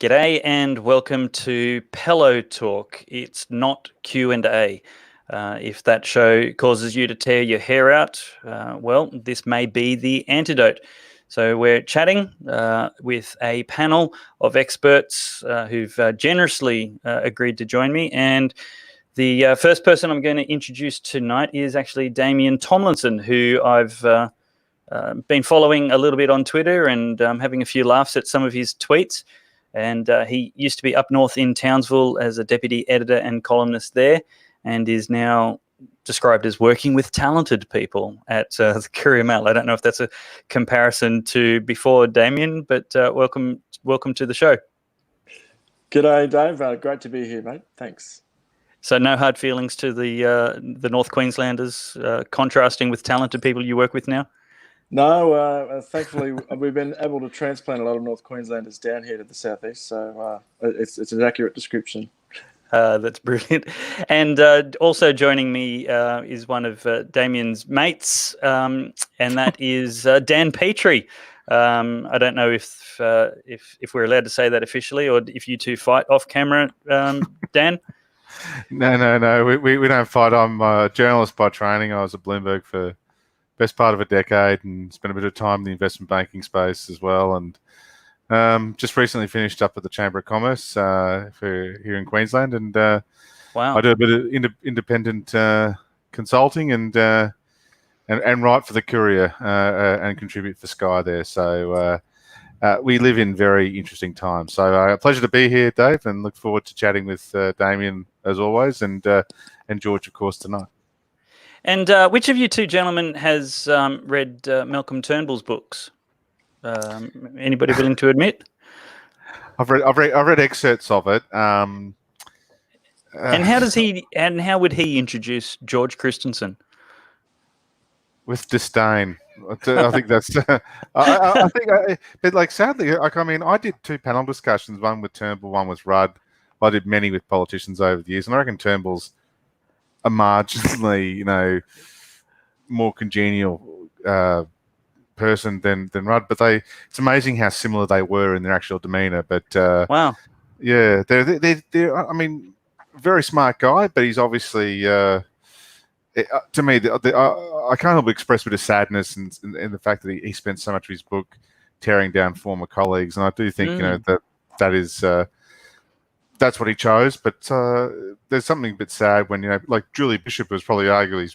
G'day and welcome to Pellowe Talk. It's not Q&A. If that show causes you to tear your hair out, well, this may be the antidote. So we're chatting with a panel of experts who've generously agreed to join me. And the first person I'm going to introduce tonight is actually Damien Tomlinson, who I've been following a little bit on Twitter and having a few laughs at some of his tweets. And he used to be up north in Townsville as a deputy editor and columnist there, and is now described as working with talented people at the Courier Mail. I don't know if that's a comparison to before, Damien, but welcome to the show. G'day, Dave. Great to be here, mate. Thanks. So no hard feelings to the North Queenslanders, contrasting with talented people you work with now? No, thankfully we've been able to transplant a lot of North Queenslanders down here to the southeast, so it's an accurate description. That's brilliant. And also joining me is one of Damien's mates, and that is Dan Petrie. I don't know if we're allowed to say that officially, or if you two fight off camera, Dan. No. We don't fight. I'm a journalist by training. I was at Bloomberg for best part of a decade and spent a bit of time in the investment banking space as well. And just recently finished up at the Chamber of Commerce for here in Queensland. And wow. I do a bit of independent consulting and write for the Courier and contribute for Sky there. So we live in very interesting times. So a pleasure to be here, Dave, and look forward to chatting with Damien as always, and George, of course, tonight. And which of you two gentlemen has read Malcolm Turnbull's books? Anybody willing to admit? I've read excerpts of it. And how would he introduce George Christensen? With disdain. I think that's. I think, but like sadly, I mean, I did two panel discussions, one with Turnbull, one with Rudd. I did many with politicians over the years, and I reckon Turnbull's a marginally, more congenial person than Rudd, but it's amazing how similar they were in their actual demeanour. But wow, yeah, they're I mean, very smart guy, but he's obviously to me, I can't help but express a bit of sadness in the fact that he spent so much of his book tearing down former colleagues, and I do think that is. That's what he chose, but there's something a bit sad when like Julie Bishop was probably arguably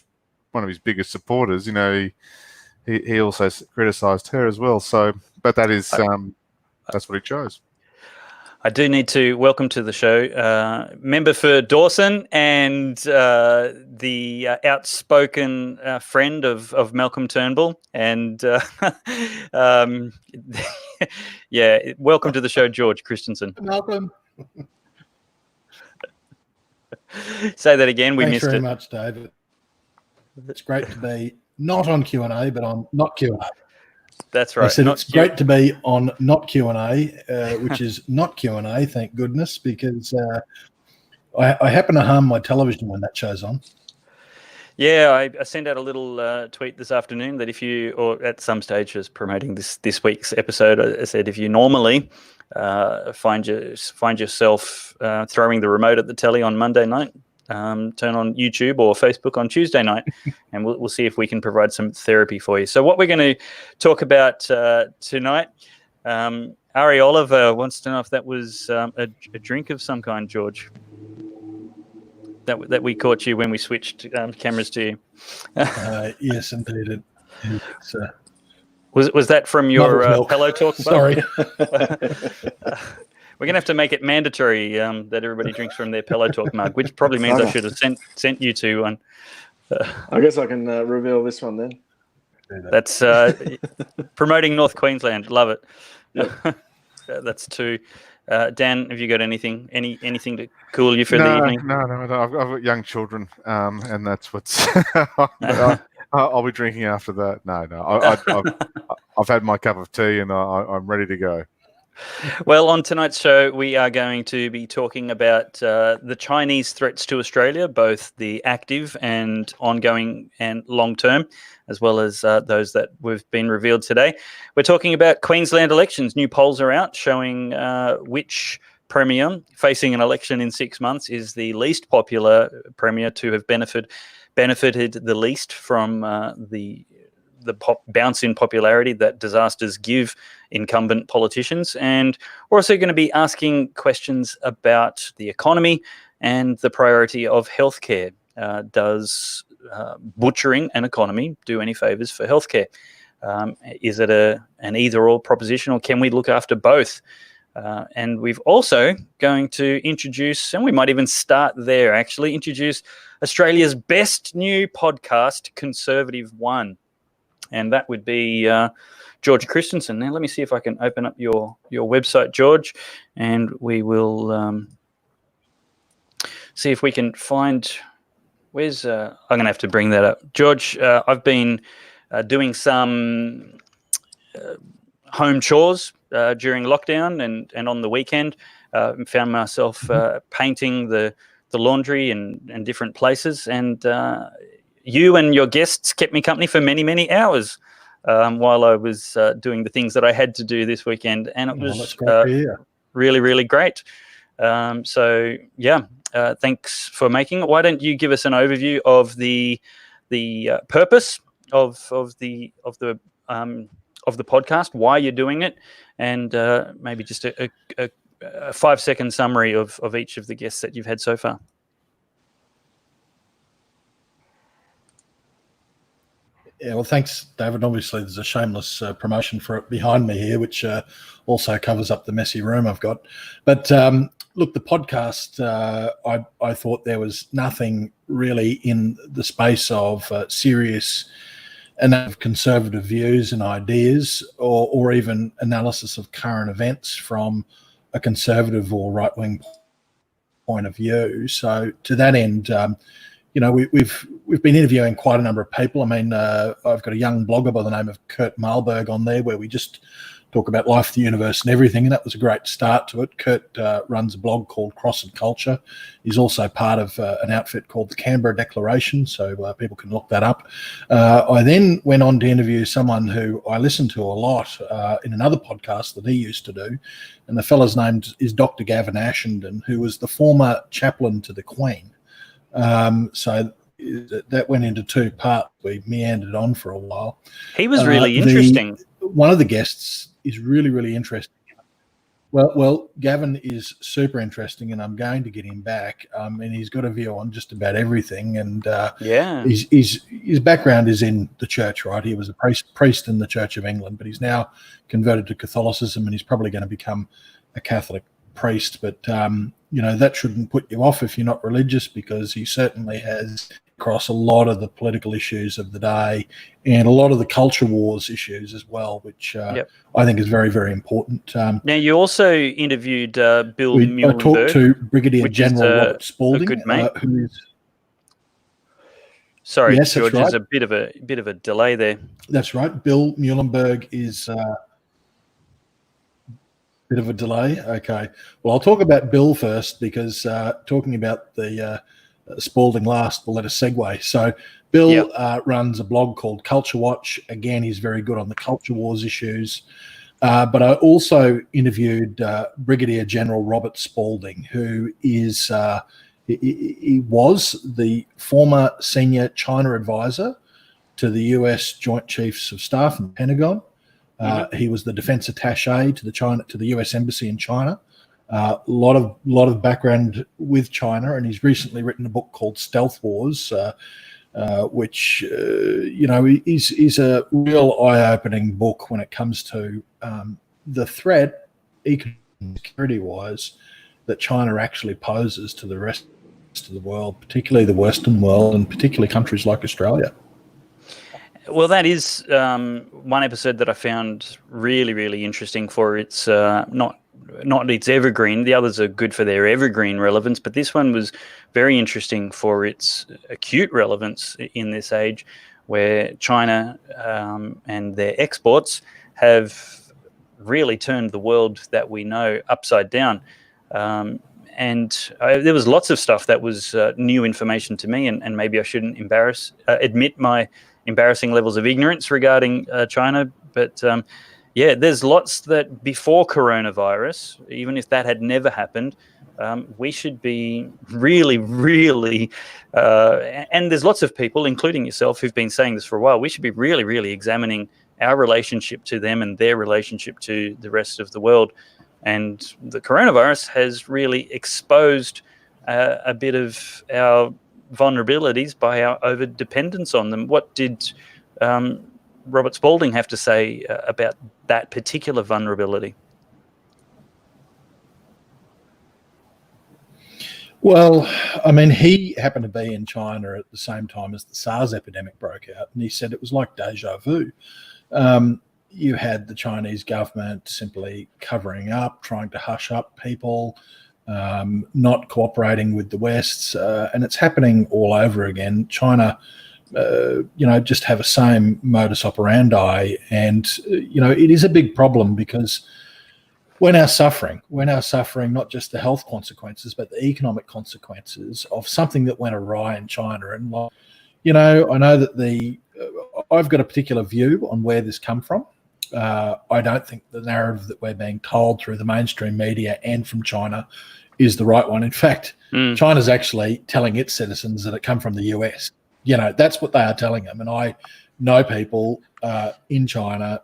one of his biggest supporters. He also criticised her as well. So, but that is that's what he chose. I do need to welcome to the show member for Dawson and the outspoken friend of Malcolm Turnbull, and yeah, welcome to the show, George Christensen. Malcolm. Say that again. We Thanks missed it. Thanks very much, David. It's great to be not on Q&A, but on not Q&A. That's right. I said it's great to be on not Q&A, which is not Q&A, thank goodness, because I happen to harm my television when that show's on. Yeah, I sent out a little tweet this afternoon that if you, or at some stage, was promoting this week's episode, I said if you normally find yourself throwing the remote at the telly on Monday night, turn on YouTube or Facebook on Tuesday night, and we'll see if we can provide some therapy for you. So what we're going to talk about tonight, Ari Oliver wants to know if that was a drink of some kind, George. That we caught you when we switched cameras to you. Yes, indeed. Was that from your Pellowe Talk? Sorry. We're going to have to make it mandatory that everybody drinks from their Pellowe Talk mug, which probably means I should have sent you to one. I guess I can reveal this one then. That's promoting North Queensland. Love it. Yep. That's two. Dan, have you got anything to cool you for the evening? No. I've got young children, and that's what's. I'll be drinking after that. No. I've had my cup of tea, and I'm ready to go. Well, on tonight's show, we are going to be talking about the Chinese threats to Australia, both the active and ongoing and long-term, as well as those that have been revealed today. We're talking about Queensland elections. New polls are out showing which Premier facing an election in 6 months is the least popular Premier to have benefited the least from the bounce in popularity that disasters give incumbent politicians. And we're also going to be asking questions about the economy and the priority of healthcare. Does butchering an economy do any favours for healthcare? Is it an either-or proposition, or can we look after both? And we've also going to introduce, and we might even start there actually, introduce Australia's best new podcast, Conservative One. And that would be George Christensen. Now, let me see if I can open up your website, George, and we will see if we can find. Where's I'm going to have to bring that up, George. I've been doing some home chores during lockdown and on the weekend. Found myself painting the laundry and different places, and you and your guests kept me company for many, many hours while I was doing the things that I had to do this weekend, and it was really, really great. So yeah, thanks for making it. Why don't you give us an overview of the purpose of the podcast, why you're doing it, and maybe just a 5-second summary of each of the guests that you've had so far. Yeah, well, thanks, David. Obviously, there's a shameless promotion for it behind me here, which also covers up the messy room I've got. But look, the podcast, I thought there was nothing really in the space of serious enough conservative views and ideas, or even analysis of current events from a conservative or right-wing point of view. So to that end, we've been interviewing quite a number of people. I mean, I've got a young blogger by the name of Qd Malberg on there, where we just talk about life, the universe, and everything, and that was a great start to it. Qd runs a blog called Crossed Culture. He's also part of an outfit called the Canberra Declaration, so people can look that up. I then went on to interview someone who I listened to a lot in another podcast that he used to do, and the fellow's name is Dr. Gavin Ashenden, who was the former chaplain to the Queen. So that went into two parts. We meandered on for a while. He was really interesting. One of the guests is really, really interesting. Well, Gavin is super interesting, and I'm going to get him back. And he's got a view on just about everything. And his background is in the church, right? He was a priest in the Church of England, but he's now converted to Catholicism, and he's probably going to become a Catholic priest. But that shouldn't put you off if you're not religious, because he certainly has across a lot of the political issues of the day and a lot of the culture wars issues as well, which I think is very, very important. Now, you also interviewed Bill Muehlenberg. I talked to Brigadier General Robert Spalding, a good mate. Who is... Sorry, yes, George, right. There's a bit of a delay there. That's right. Bill Muehlenberg is... Bit of a delay. Okay. Well, I'll talk about Bill first, because talking about the Spalding last will let us segue. So Bill runs a blog called Culture Watch. Again, he's very good on the culture wars issues. But I also interviewed Brigadier General Robert Spalding, who is he was the former senior China advisor to the US Joint Chiefs of Staff and Pentagon. He was the defense attaché to the US Embassy in China. A lot of background with China, and he's recently written a book called Stealth Wars, which is a real eye-opening book when it comes to the threat, economic security-wise, that China actually poses to the rest of the world, particularly the Western world, and particularly countries like Australia. Well, that is one episode that I found really, really interesting for its not its evergreen. The others are good for their evergreen relevance, but this one was very interesting for its acute relevance in this age, where China and their exports have really turned the world that we know upside down. There was lots of stuff that was new information to me, and maybe I shouldn't admit my embarrassing levels of ignorance regarding China. But yeah, there's lots that before coronavirus, even if that had never happened, we should be really, really, and there's lots of people, including yourself, who've been saying this for a while, we should be really, really examining our relationship to them and their relationship to the rest of the world. And the coronavirus has really exposed a bit of our vulnerabilities by our over-dependence on them. What did Robert Spalding have to say about that particular vulnerability? Well, I mean, he happened to be in China at the same time as the SARS epidemic broke out, and he said it was like deja vu. You had the Chinese government simply covering up, trying to hush up people, not cooperating with the West, and it's happening all over again. China, just have the same modus operandi, and it is a big problem because we're now suffering not just the health consequences, but the economic consequences of something that went awry in China. And I know that I've got a particular view on where this come from. I don't think the narrative that we're being told through the mainstream media and from China is the right one. In fact, China's actually telling its citizens that it come from the US. That's what they are telling them. And I know people in China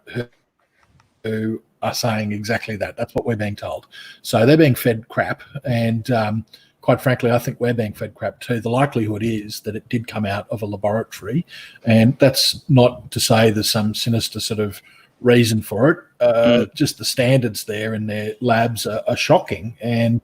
who are saying exactly that. That's what we're being told. So they're being fed crap. And quite frankly, I think we're being fed crap too. The likelihood is that it did come out of a laboratory. And that's not to say there's some sinister sort of reason for it. Just the standards there in their labs are shocking. And,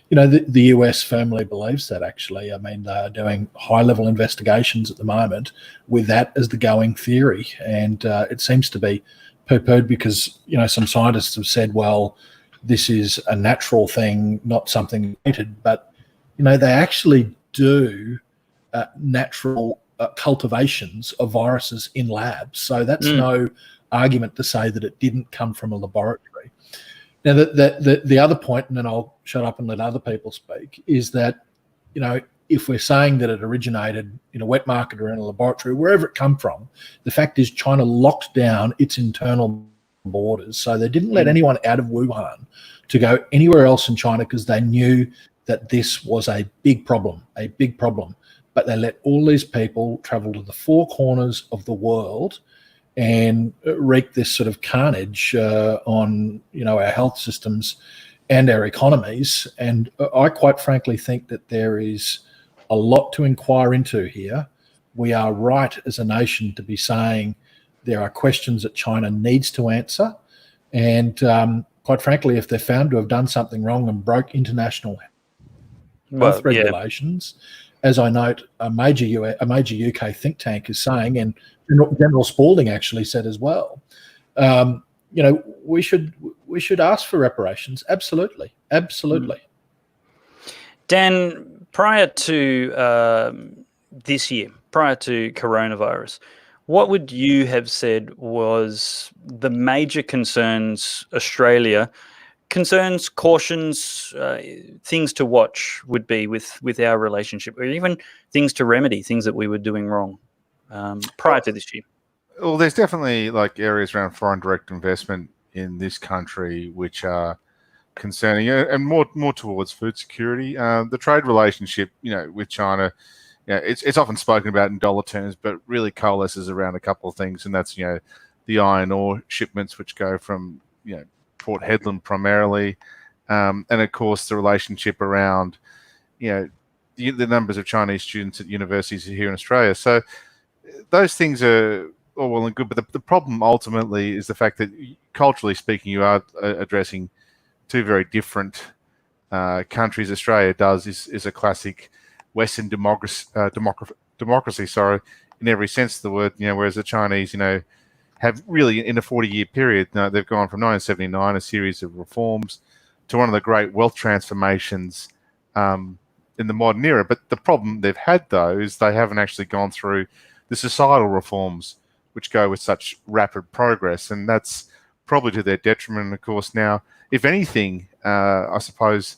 the US firmly believes that, actually. I mean, they're doing high-level investigations at the moment with that as the going theory. And it seems to be poo-pooed because, some scientists have said, well, this is a natural thing, not something created. But, they actually do natural cultivations of viruses in labs. So that's no argument to say that it didn't come from a laboratory. Now, the other point, and then I'll shut up and let other people speak, is that, if we're saying that it originated in a wet market or in a laboratory, wherever it come from, the fact is China locked down its internal borders. So they didn't let anyone out of Wuhan to go anywhere else in China because they knew that this was a big problem. But they let all these people travel to the four corners of the world and wreak this sort of carnage on, our health systems and our economies. And I quite frankly think that there is a lot to inquire into here. We are right as a nation to be saying there are questions that China needs to answer. And quite frankly, if they're found to have done something wrong and broke international health regulations, as I note, a major UK think tank is saying, and General Spalding actually said as well, we should ask for reparations. Absolutely. Dan, prior to this year, prior to coronavirus, what would you have said was the major concerns cautions, things to watch would be with our relationship, or even things to remedy, things that we were doing wrong prior to this year? Well, there's definitely areas around foreign direct investment in this country which are concerning, and more towards food security. The trade relationship, with China, it's often spoken about in dollar terms, but really coalesces around a couple of things, and that's the iron ore shipments which go from Port Hedland primarily, and of course the relationship around the numbers of Chinese students at universities here in Australia. So those things are all well and good, but the problem ultimately is the fact that culturally speaking, you are addressing two very different countries. Australia is a classic Western democracy, in every sense of the word. Whereas the Chinese, have really, in a 40-year period, they've gone from 1979, a series of reforms, to one of the great wealth transformations in the modern era. But the problem they've had, though, is they haven't actually gone through the societal reforms which go with such rapid progress. And that's probably to their detriment. And of course, now, if anything, I suppose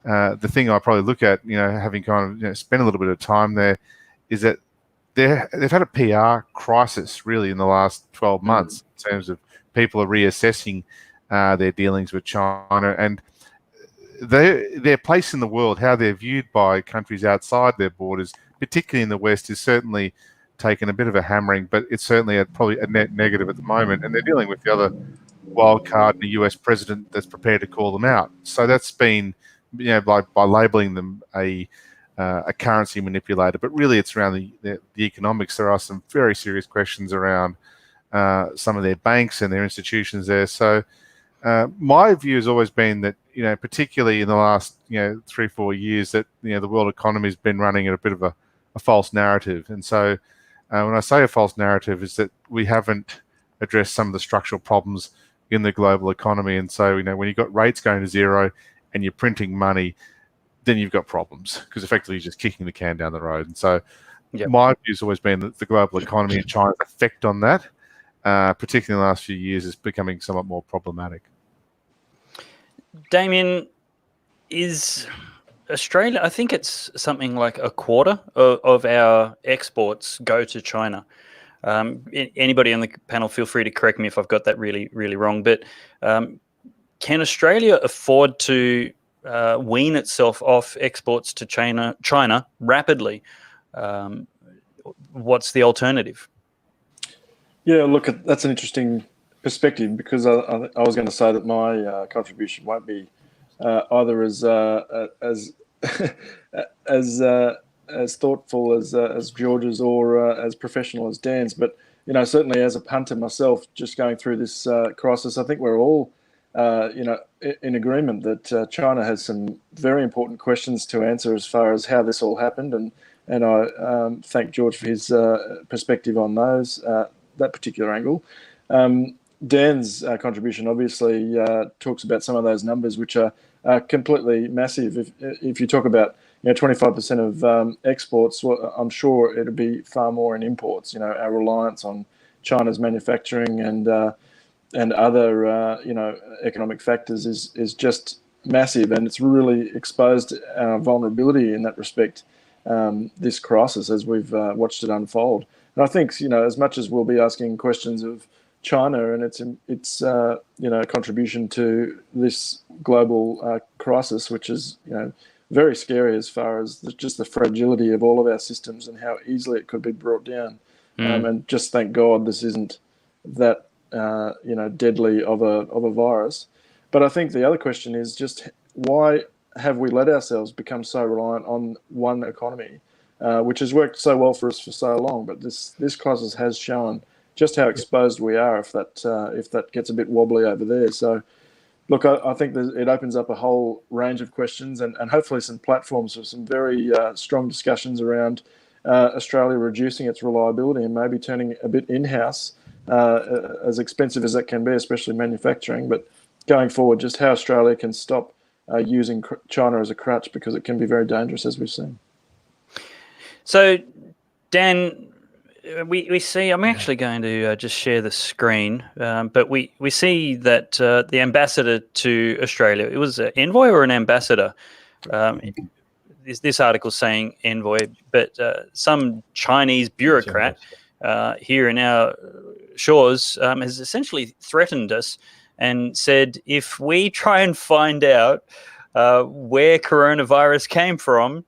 the thing I probably look at, having kind of spent a little bit of time there, is that they've had a PR crisis really in the last 12 months in terms of people are reassessing their dealings with China and their place in the world, how they're viewed by countries outside their borders, particularly in the West, is certainly taken a bit of a hammering, but it's certainly probably a net negative at the moment. And they're dealing with the other wild card in the US president that's prepared to call them out. So that's been, by labelling them a currency manipulator, but really it's around the economics. There are some very serious questions around some of their banks and their institutions there. So my view has always been that, particularly in the last 3-4 years, that the world economy has been running at a bit of a false narrative. And so when I say a false narrative, is that we haven't addressed some of the structural problems in the global economy. And so when you've got rates going to zero and you're printing money, then you've got problems, because effectively you're just kicking the can down the road. And so my view has always been that the global economy and China's effect on that, particularly in the last few years, is becoming somewhat more problematic. Damien, is Australia, I think it's something like a quarter of our exports go to China. Anybody on the panel, feel free to correct me if I've got that really, really wrong. But can Australia afford to wean itself off exports to China rapidly? What's the alternative? Yeah, look, that's an interesting perspective, because I was going to say that my contribution won't be either as as thoughtful as George's or as professional as Dan's, but certainly as a punter myself, just going through this crisis, I think we're all in agreement that China has some very important questions to answer as far as how this all happened, and I thank George for his perspective on that particular angle. Dan's contribution obviously talks about some of those numbers, which are completely massive. If you talk about 25% of exports, well, I'm sure it'll be far more in imports. Our reliance on China's manufacturing and other economic factors is just massive, and it's really exposed our vulnerability in that respect. This crisis, as we've watched it unfold, and I think as much as we'll be asking questions of China and its contribution to this global crisis, which is very scary as far as just the fragility of all of our systems and how easily it could be brought down. And just thank God this isn't that deadly of a virus. But I think the other question is just why have we let ourselves become so reliant on one economy, which has worked so well for us for so long? But this crisis has shown just how exposed we are if that gets a bit wobbly over there. So, look, I think it opens up a whole range of questions and hopefully some platforms for some very strong discussions around Australia reducing its reliability and maybe turning a bit in-house, as expensive as that can be, especially manufacturing. But going forward, just how Australia can stop using China as a crutch, because it can be very dangerous, as we've seen. So, Dan, we see, I'm actually going to just share the screen, but we see that the ambassador to Australia, it was an envoy or an ambassador? This article saying envoy, but some Chinese bureaucrat here in our shores has essentially threatened us and said, if we try and find out where coronavirus came from,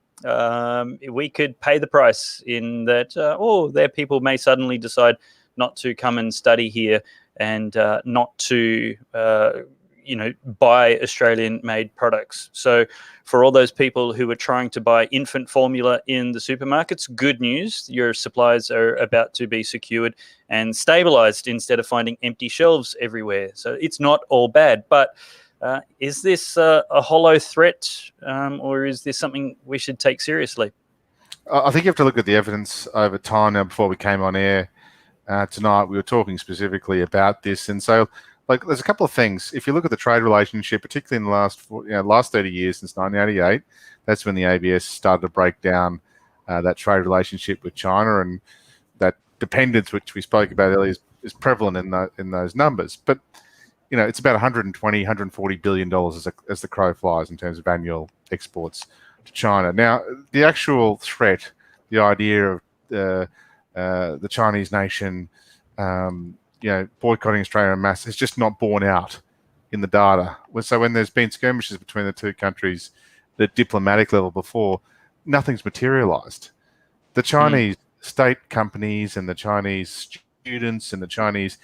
we could pay the price, in that, their people may suddenly decide not to come and study here and not to, buy Australian-made products. So for all those people who are trying to buy infant formula in the supermarkets, good news, your supplies are about to be secured and stabilized instead of finding empty shelves everywhere. So it's not all bad, but is this a hollow threat, or is this something we should take seriously? I think you have to look at the evidence over time. Now, before we came on air tonight, we were talking specifically about this. And so, there's a couple of things. If you look at the trade relationship, particularly in the last 30 years, since 1988, that's when the ABS started to break down that trade relationship with China, and that dependence, which we spoke about earlier, is prevalent in those numbers. But it's about 120, 140 billion dollars as the crow flies in terms of annual exports to China. Now, the actual threat, the idea of the Chinese nation, boycotting Australia en masse, is just not borne out in the data. So when there's been skirmishes between the two countries at a diplomatic level before, nothing's materialised. The Chinese state companies and the Chinese students and the Chinese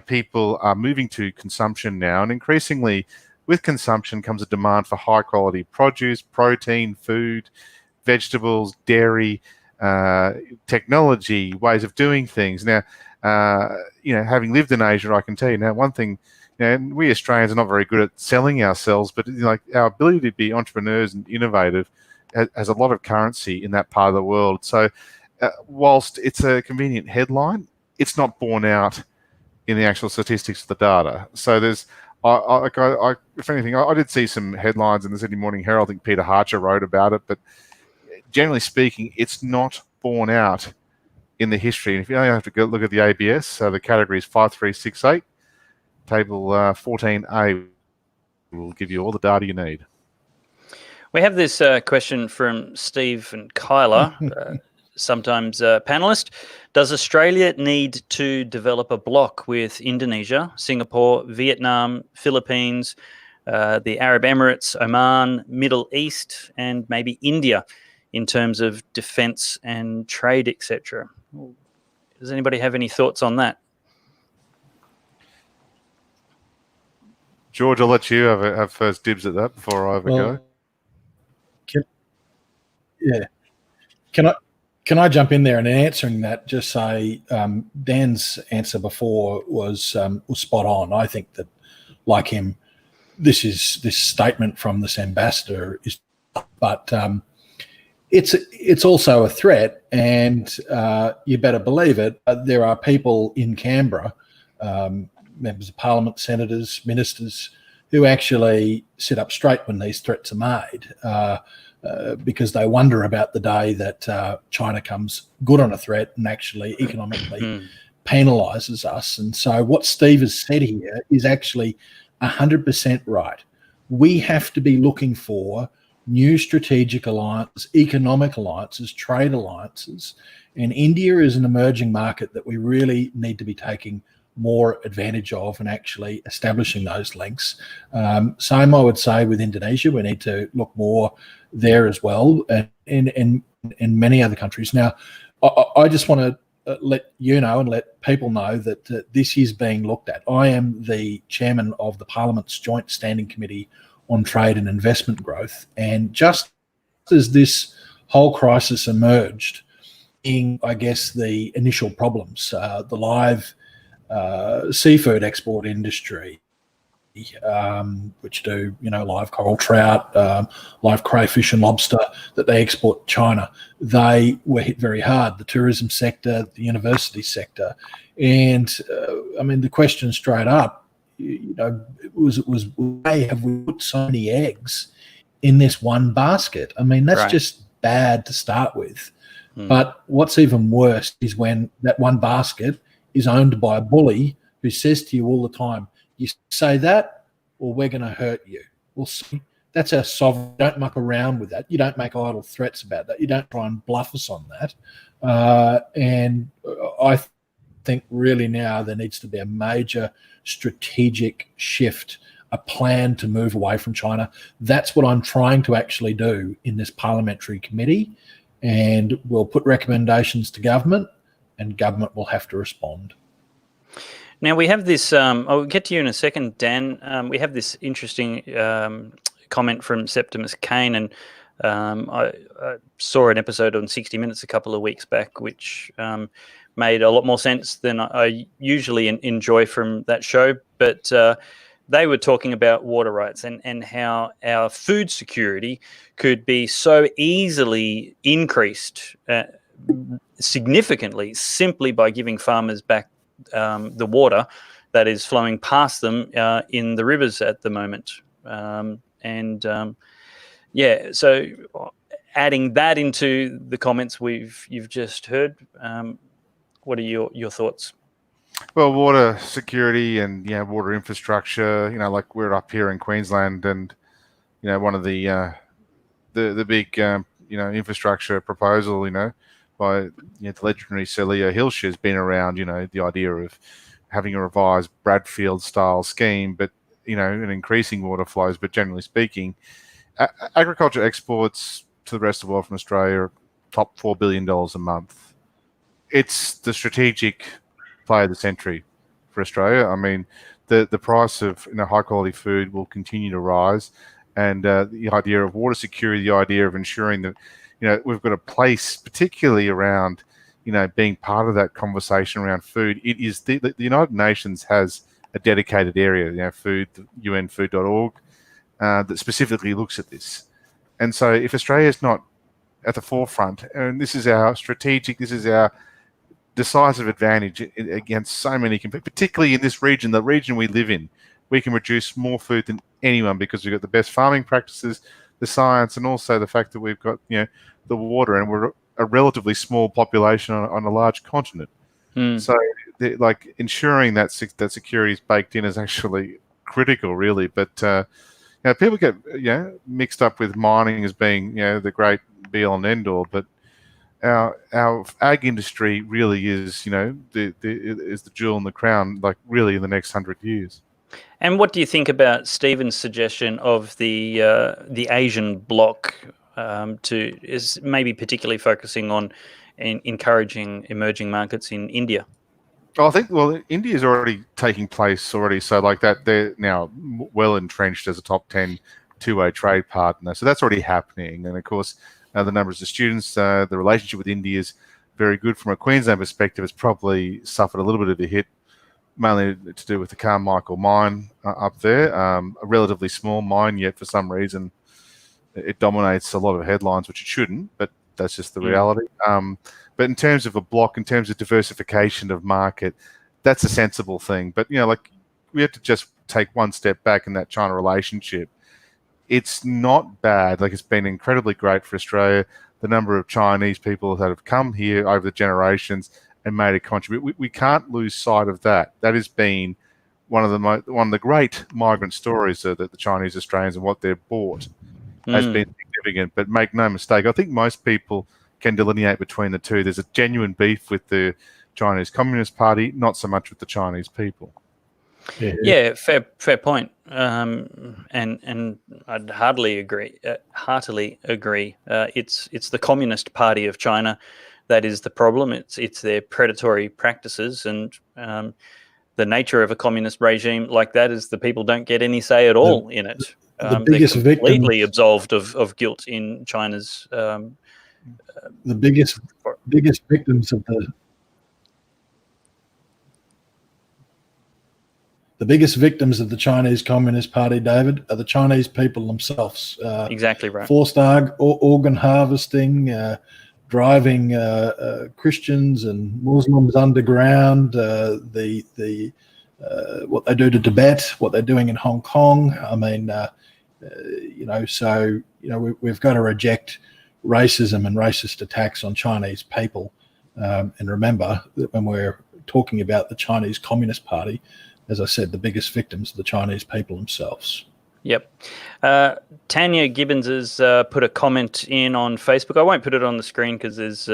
people are moving to consumption now, and increasingly with consumption comes a demand for high quality produce, protein, food, vegetables, dairy, technology, ways of doing things. Now, having lived in Asia, I can tell you now one thing. We Australians are not very good at selling ourselves, but our ability to be entrepreneurs and innovative has a lot of currency in that part of the world. So, whilst it's a convenient headline, it's not borne out in the actual statistics of the data. So there's, if anything, I did see some headlines in the Sydney Morning Herald. I think Peter Harcher wrote about it, but generally speaking, it's not borne out in the history. And if you only have to go look at the ABS, so the category is 5368, table 14A will give you all the data you need. We have this question from Steve and Kyla, sometimes panelist. Does Australia need to develop a bloc with Indonesia, Singapore, Vietnam, Philippines, the Arab Emirates, Oman, Middle East, and maybe India in terms of defence and trade, etc.? Does anybody have any thoughts on that? George, I'll let you have first dibs at that before I go. Can I jump in there and answering that? Just say Dan's answer before was spot on. I think that, like him, this statement from this ambassador is, but it's also a threat, and you better believe it. There are people in Canberra, members of Parliament, senators, ministers, who actually sit up straight when these threats are made. Because they wonder about the day that China comes good on a threat and actually economically penalises us. And so what Steve has said here is actually 100% right. We have to be looking for new strategic alliances, economic alliances, trade alliances. And India is an emerging market that we really need to be taking more advantage of and actually establishing those links. Same, I would say, with Indonesia. We need to look more there as well, and in many other countries. Now, I just want to let you know and let people know that this is being looked at. I am the chairman of the Parliament's Joint Standing Committee on Trade and Investment Growth, and just as this whole crisis emerged, in, I guess, the initial problems, the live seafood export industry, which do live coral trout, live crayfish and lobster that they export to China, they were hit very hard. The tourism sector, the university sector, and the question straight up, was why have we put so many eggs in this one basket? That's right. Just bad to start with. But what's even worse is when that one basket is owned by a bully who says to you all the time, you say that or we're going to hurt you. Well, see, that's our sovereign. Don't muck around with that. You don't make idle threats about that. You don't try and bluff us on that. And I think really now there needs to be a major strategic shift, a plan to move away from China. That's what I'm trying to actually do in this parliamentary committee. And we'll put recommendations to government, and government will have to respond. Now we have this, I'll get to you in a second, Dan. We have this interesting comment from Septimus Kane, and I saw an episode on 60 Minutes a couple of weeks back, which made a lot more sense than I usually enjoy from that show. But they were talking about water rights and how our food security could be so easily increased significantly simply by giving farmers back the water that is flowing past them in the rivers at the moment. So adding that into the comments you've just heard, what are your thoughts? Well, water security and water infrastructure. Like we're up here in Queensland, and one of the big infrastructure proposal by the legendary Celia Hilsch has been around the idea of having a revised Bradfield style scheme, but and increasing water flows. But generally speaking, agriculture exports to the rest of the world from Australia are top $4 billion a month. It's the strategic play of the century for Australia. I mean, the price of high quality food will continue to rise, and the idea of water security, the idea of ensuring that we've got a place, particularly around being part of that conversation around food. It is the United Nations has a dedicated area, food, unfood.org, that specifically looks at this. And so if Australia is not at the forefront, and this is our decisive advantage against so many, particularly in this region, the region we live in, we can produce more food than anyone because we've got the best farming practices, the science, and also the fact that we've got the water, and we're a relatively small population on a large continent. So like ensuring that security is baked in is actually critical, really. But people get mixed up with mining as being the great be all and end all, but our ag industry really is is the jewel in the crown, like really in the next 100 years. And what do you think about Stephen's suggestion of the Asian bloc is maybe particularly focusing on encouraging emerging markets in India? I think, India is already taking place already. So like that, they're now well entrenched as a top 10 two-way trade partner. So that's already happening. And of course, the numbers of students, the relationship with India is very good. From a Queensland perspective, it's probably suffered a little bit of a hit, mainly to do with the Carmichael mine up there. A relatively small mine, yet for some reason it dominates a lot of headlines, which it shouldn't, but that's just the reality. But in terms of a block, in terms of diversification of market, that's a sensible thing. But like we have to just take one step back in that China relationship. It's not bad. Like it's been incredibly great for Australia. The number of Chinese people that have come here over the generations and made a contribution. We can't lose sight of that. That has been one of the great migrant stories that the Chinese Australians and what they've bought has been significant. But make no mistake, I think most people can delineate between the two. There's a genuine beef with the Chinese Communist Party, not so much with the Chinese people. Yeah, fair point. And I'd heartily agree. It's the Communist Party of China that is the problem. It's their predatory practices, and the nature of a communist regime like that is the people don't get any say at all in it. The biggest they're completely absolved of guilt in China's. The biggest victims of the Chinese Communist Party, David, are the Chinese people themselves. Exactly right. Forced organ harvesting, driving Christians and Muslims underground. What they do to Tibet, what they're doing in Hong Kong. I mean, we've got to reject racism and racist attacks on Chinese people, and remember that when we're talking about the Chinese Communist Party, as I said, the biggest victims are the Chinese people themselves. Yep. Tanya Gibbons has put a comment in on Facebook. I won't put it on the screen because there's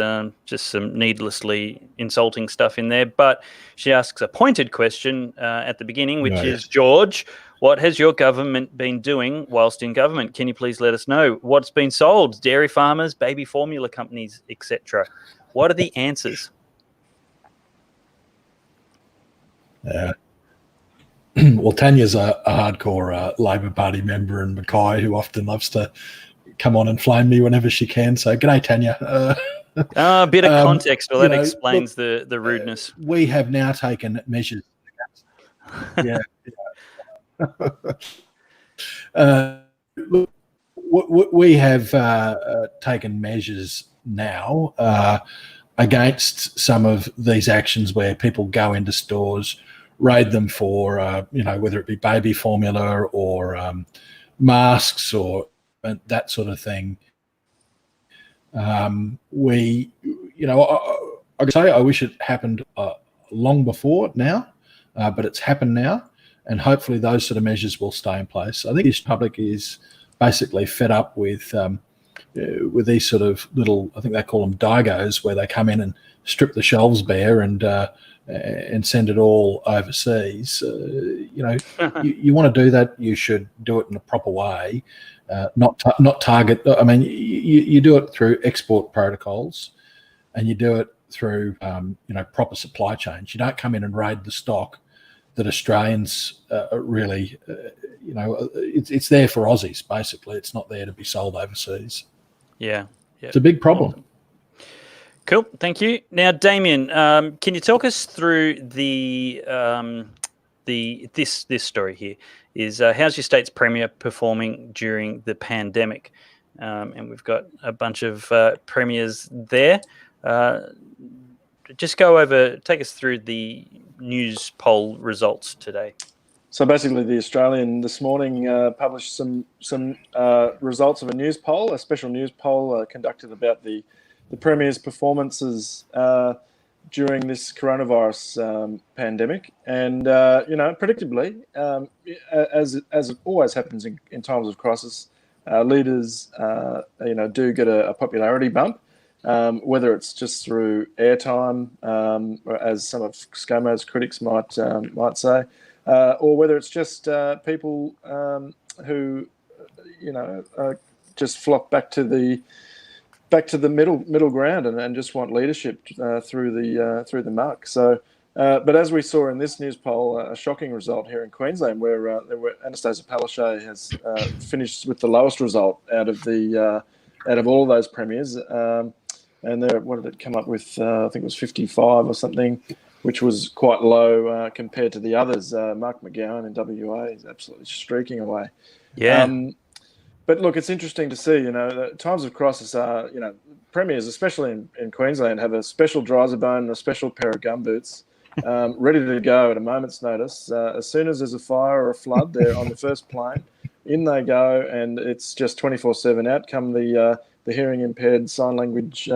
just some needlessly insulting stuff in there, but she asks a pointed question at the beginning, which is, George, what has your government been doing whilst in government? Can you please let us know what's been sold? Dairy farmers, baby formula companies, etc. What are the answers? Well, Tanya's a hardcore Labor Party member in Mackay who often loves to come on and flame me whenever she can. So, g'day, Tanya. A bit of context, well, that explains the rudeness. We have now taken measures. We have taken measures now against some of these actions where people go into stores, raid them for, whether it be baby formula or masks or that sort of thing. I could say I wish it happened a long before now, but it's happened now, and hopefully those sort of measures will stay in place. I think this public is basically fed up with these sort of little, I think they call them digos, where they come in and strip the shelves bare and send it all overseas. You want to do that, you should do it in a proper way, not target. I mean, you do it through export protocols, and you do it through proper supply chains. You don't come in and raid the stock that Australians really, it's there for Aussies, basically. It's not there to be sold overseas. Yeah. It's a big problem. Cool, thank you. Now, Damien, can you talk us through this story here? Is how's your state's premier performing during the pandemic? And we've got a bunch of premiers there. Just take us through the news poll results today. So basically, the Australian this morning published some results of a special news poll conducted about the Premier's performances during this coronavirus pandemic. And, predictably, as it always happens in times of crisis, leaders, do get a popularity bump, whether it's just through airtime, as some of ScoMo's critics might say, or whether it's just people who, just flock back to the middle ground and just want leadership through the muck. So, but as we saw in this news poll, a shocking result here in Queensland, where Anastasia Palaszczuk has finished with the lowest result out of all of those premiers, and what did it come up with? I think it was 55 or something, which was quite low compared to the others. Mark McGowan in WA is absolutely streaking away. Yeah. But look, it's interesting to see, times of crisis are, premiers, especially in Queensland, have a special Dryzerbone and a special pair of gumboots ready to go at a moment's notice. As soon as there's a fire or a flood, they're on the first plane. In they go, and it's just 24/7. Out come the hearing impaired sign language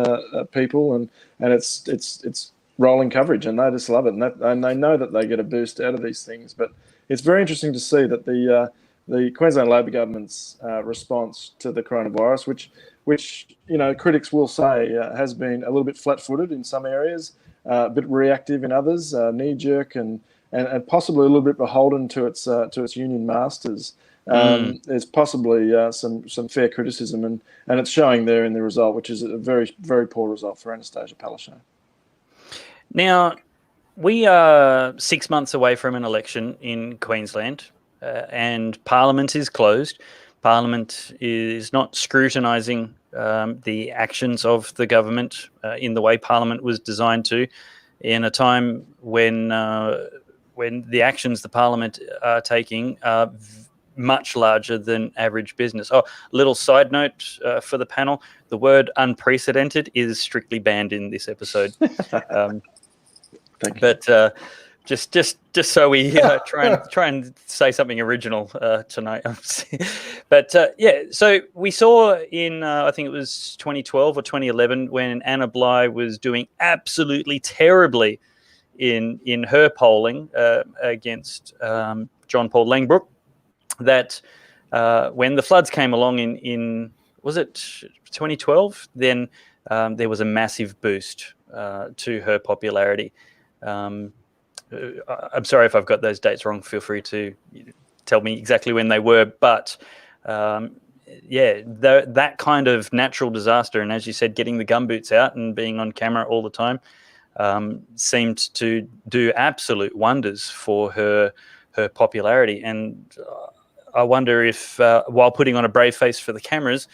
people, and it's rolling coverage, and they just love it, and they know that they get a boost out of these things. But it's very interesting to see that the Queensland Labor government's response to the coronavirus, which critics will say has been a little bit flat-footed in some areas, a bit reactive in others, knee-jerk, and possibly a little bit beholden to its union masters. There's possibly some fair criticism, and it's showing there in the result, which is a very, very poor result for Anastasia Palaszczuk. Now, we are 6 months away from an election in Queensland, and Parliament is closed. Parliament is not scrutinising the actions of the government in the way Parliament was designed to, in a time when the actions the Parliament are taking are much larger than average business. Oh, little side note for the panel: the word "unprecedented" is strictly banned in this episode. But just so we try and say something original tonight. But so we saw in I think it was 2012 or 2011 when Anna Bligh was doing absolutely terribly in her polling against John Paul Langbroek, that when the floods came along in was it 2012, then there was a massive boost to her popularity. I'm sorry if I've got those dates wrong. Feel free to tell me exactly when they were. But that kind of natural disaster, and as you said, getting the gumboots out and being on camera all the time seemed to do absolute wonders for her popularity. And I wonder if, while putting on a brave face for the cameras,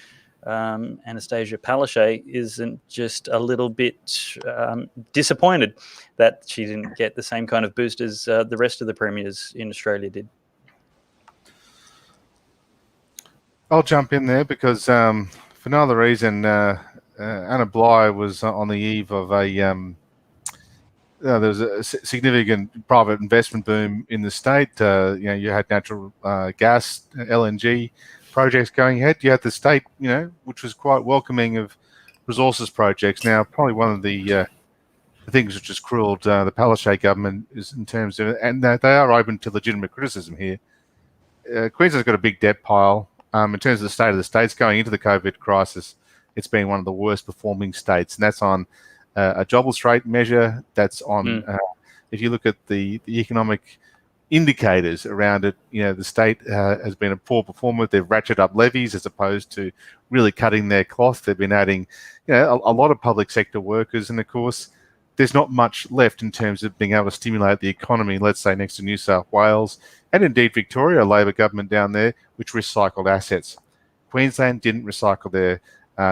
Anastasia Palaszczuk isn't just a little bit disappointed that she didn't get the same kind of boost as the rest of the premiers in Australia did. I'll jump in there because for no other reason, Anna Bligh was on the eve of there was a significant private investment boom in the state. You had natural gas, LNG projects going ahead. You had the state, which was quite welcoming of resources projects. Now, probably one of the the things which has cruelled the Pellowe government is in terms of, and they are open to legitimate criticism here. Queensland's got a big debt pile. In terms of the state of the states going into the COVID crisis, it's been one of the worst performing states, and that's on a jobless rate measure. That's on, if you look at the economic indicators around it, the state has been a poor performer. They've ratcheted up levies as opposed to really cutting their cloth. They've been adding, a lot of public sector workers, and of course, there's not much left in terms of being able to stimulate the economy, let's say next to New South Wales, and indeed Victoria, a Labor government down there, which recycled assets. Queensland didn't recycle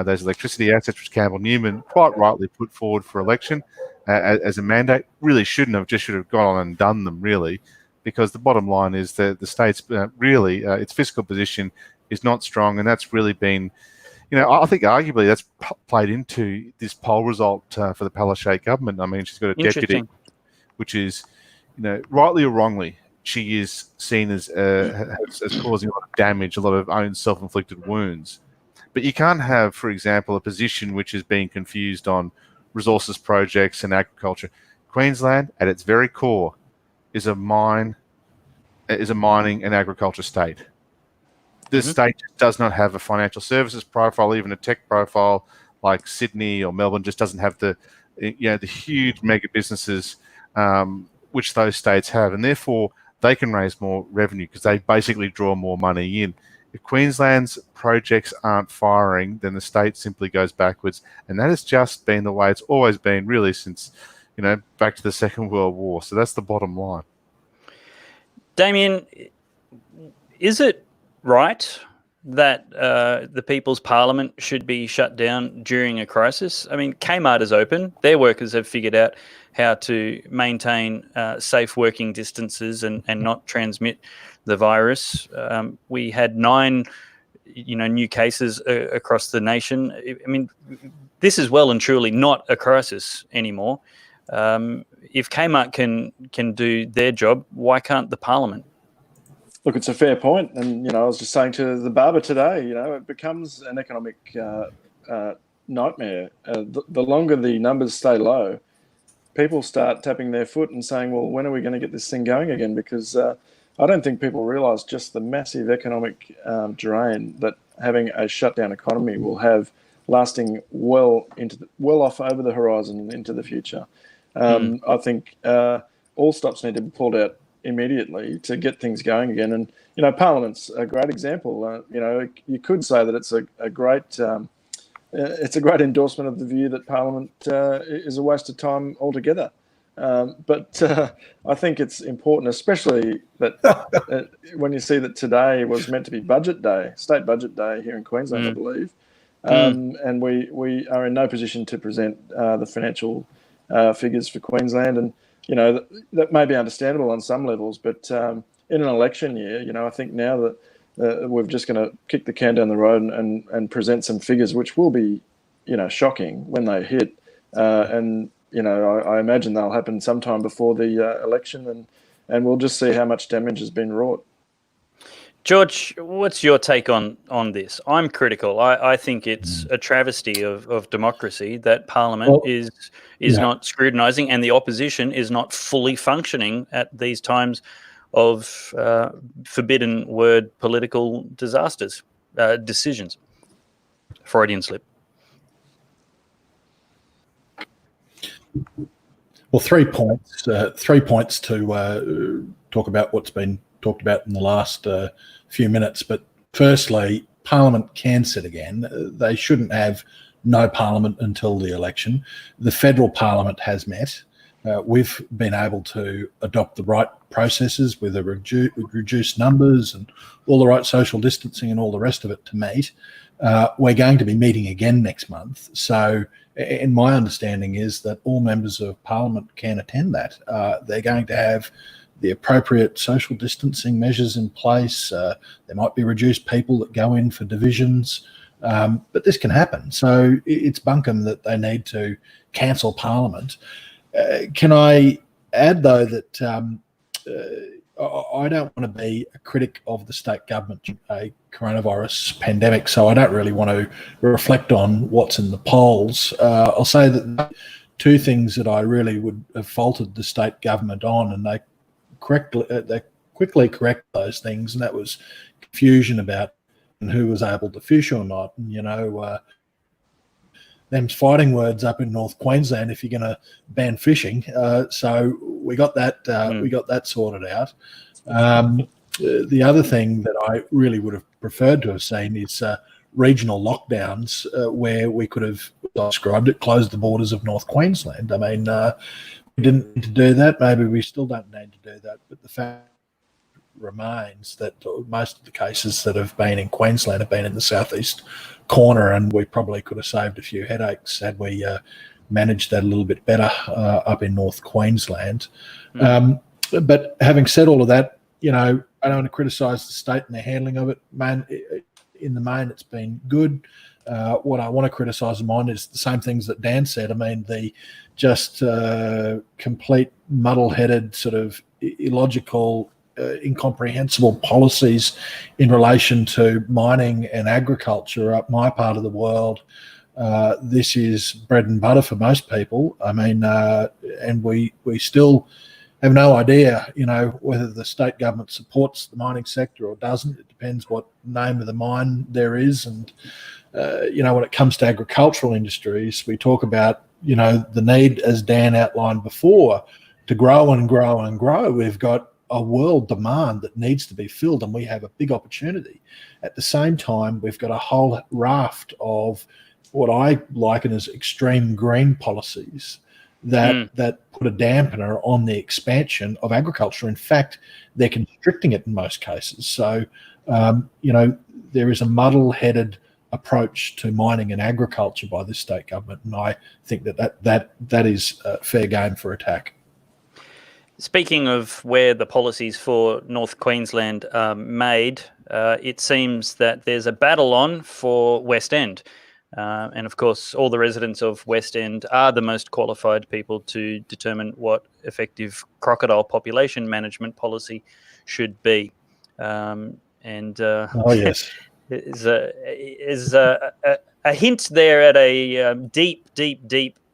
those electricity assets, which Campbell Newman quite rightly put forward for election as a mandate. Really shouldn't have, just should have gone on and done them, really, because the bottom line is that the state's really, its fiscal position is not strong, and that's really been, I think arguably that's played into this poll result for the Pellowe government. I mean, she's got a deputy, which is, rightly or wrongly, she is seen as causing a lot of damage, a lot of own self-inflicted wounds. But you can't have, for example, a position which is being confused on resources projects and agriculture. Queensland, at its very core, is a mining and agriculture state. This state does not have a financial services profile, even a tech profile like Sydney or Melbourne. Just doesn't have the huge mega businesses which those states have, and therefore they can raise more revenue because they basically draw more money in. If Queensland's projects aren't firing, then the state simply goes backwards, and that has just been the way it's always been, really, since back to the Second World War. So that's the bottom line. Damien, is it right that the People's Parliament should be shut down during a crisis? I mean, Kmart is open. Their workers have figured out how to maintain safe working distances and not transmit the virus. We had 9 new cases across the nation. I mean, this is well and truly not a crisis anymore. If Kmart can do their job, why can't the Parliament? Look, it's a fair point, and I was just saying to the barber today, it becomes an economic nightmare. The longer the numbers stay low, people start tapping their foot and saying, "Well, when are we going to get this thing going again?" Because I don't think people realise just the massive economic drain that having a shutdown economy will have, lasting well off over the horizon into the future. I think all stops need to be pulled out immediately to get things going again. And Parliament's a great example. You could say that it's a great endorsement of the view that Parliament is a waste of time altogether. But I think it's important, especially that when you see that today was meant to be budget day, state budget day here in Queensland, I believe, and we are in no position to present the financial figures for Queensland, and that may be understandable on some levels, but in an election year, I think now that we're just going to kick the can down the road and present some figures which will be, shocking when they hit, and I imagine they'll happen sometime before the election, and we'll just see how much damage has been wrought. George, what's your take on this? I'm critical. I think it's a travesty of democracy that Parliament is not scrutinising, and the opposition is not fully functioning at these times of forbidden word political disasters, decisions. Freudian slip. Well, 3 points. 3 points to talk about what's been talked about in the last few minutes. But firstly, Parliament can sit again. They shouldn't have no Parliament until the election. The federal Parliament has met. We've been able to adopt the right processes with reduced numbers and all the right social distancing and all the rest of it to meet. We're going to be meeting again next month. So, and my understanding is that all members of Parliament can attend that. They're going to have the appropriate social distancing measures in place. There might be reduced people that go in for divisions, but this can happen. So it's bunkum that they need to cancel Parliament. Can I add, though, that I don't want to be a critic of the state government during a coronavirus pandemic, so I don't really want to reflect on what's in the polls. I'll say that two things that I really would have faulted the state government on, and they quickly correct those things, and that was confusion about who was able to fish or not. And them's fighting words up in North Queensland if you're going to ban fishing. So we got that sorted out. The other thing that I really would have preferred to have seen is regional lockdowns where we could have described it, closed the borders of North Queensland. I mean, we didn't need to do that. Maybe we still don't need to do that. But the fact remains that most of the cases that have been in Queensland have been in the southeast corner, and we probably could have saved a few headaches had we managed that a little bit better up in North Queensland. But having said all of that, I don't want to criticise the state and their handling of it. In the main, it's been good. What I want to criticise them on is the same things that Dan said. I mean, the just complete muddle-headed, sort of illogical, incomprehensible policies in relation to mining and agriculture up my part of the world. This is bread and butter for most people. I mean, and we still have no idea, whether the state government supports the mining sector or doesn't. It depends what name of the mine there is. And, when it comes to agricultural industries, we talk about, the need, as Dan outlined before, to grow and grow and grow. We've got a world demand that needs to be filled, and we have a big opportunity. At the same time, we've got a whole raft of what I liken as extreme green policies that put a dampener on the expansion of agriculture. In fact, they're constricting it in most cases. So, there is a muddle-headed approach to mining and agriculture by this state government, and I think that is fair game for attack. Speaking of where the policies for North Queensland are made, it seems that there's a battle on for West End. And of course, all the residents of West End are the most qualified people to determine what effective crocodile population management policy should be. Oh, yes. Is a hint there at a deep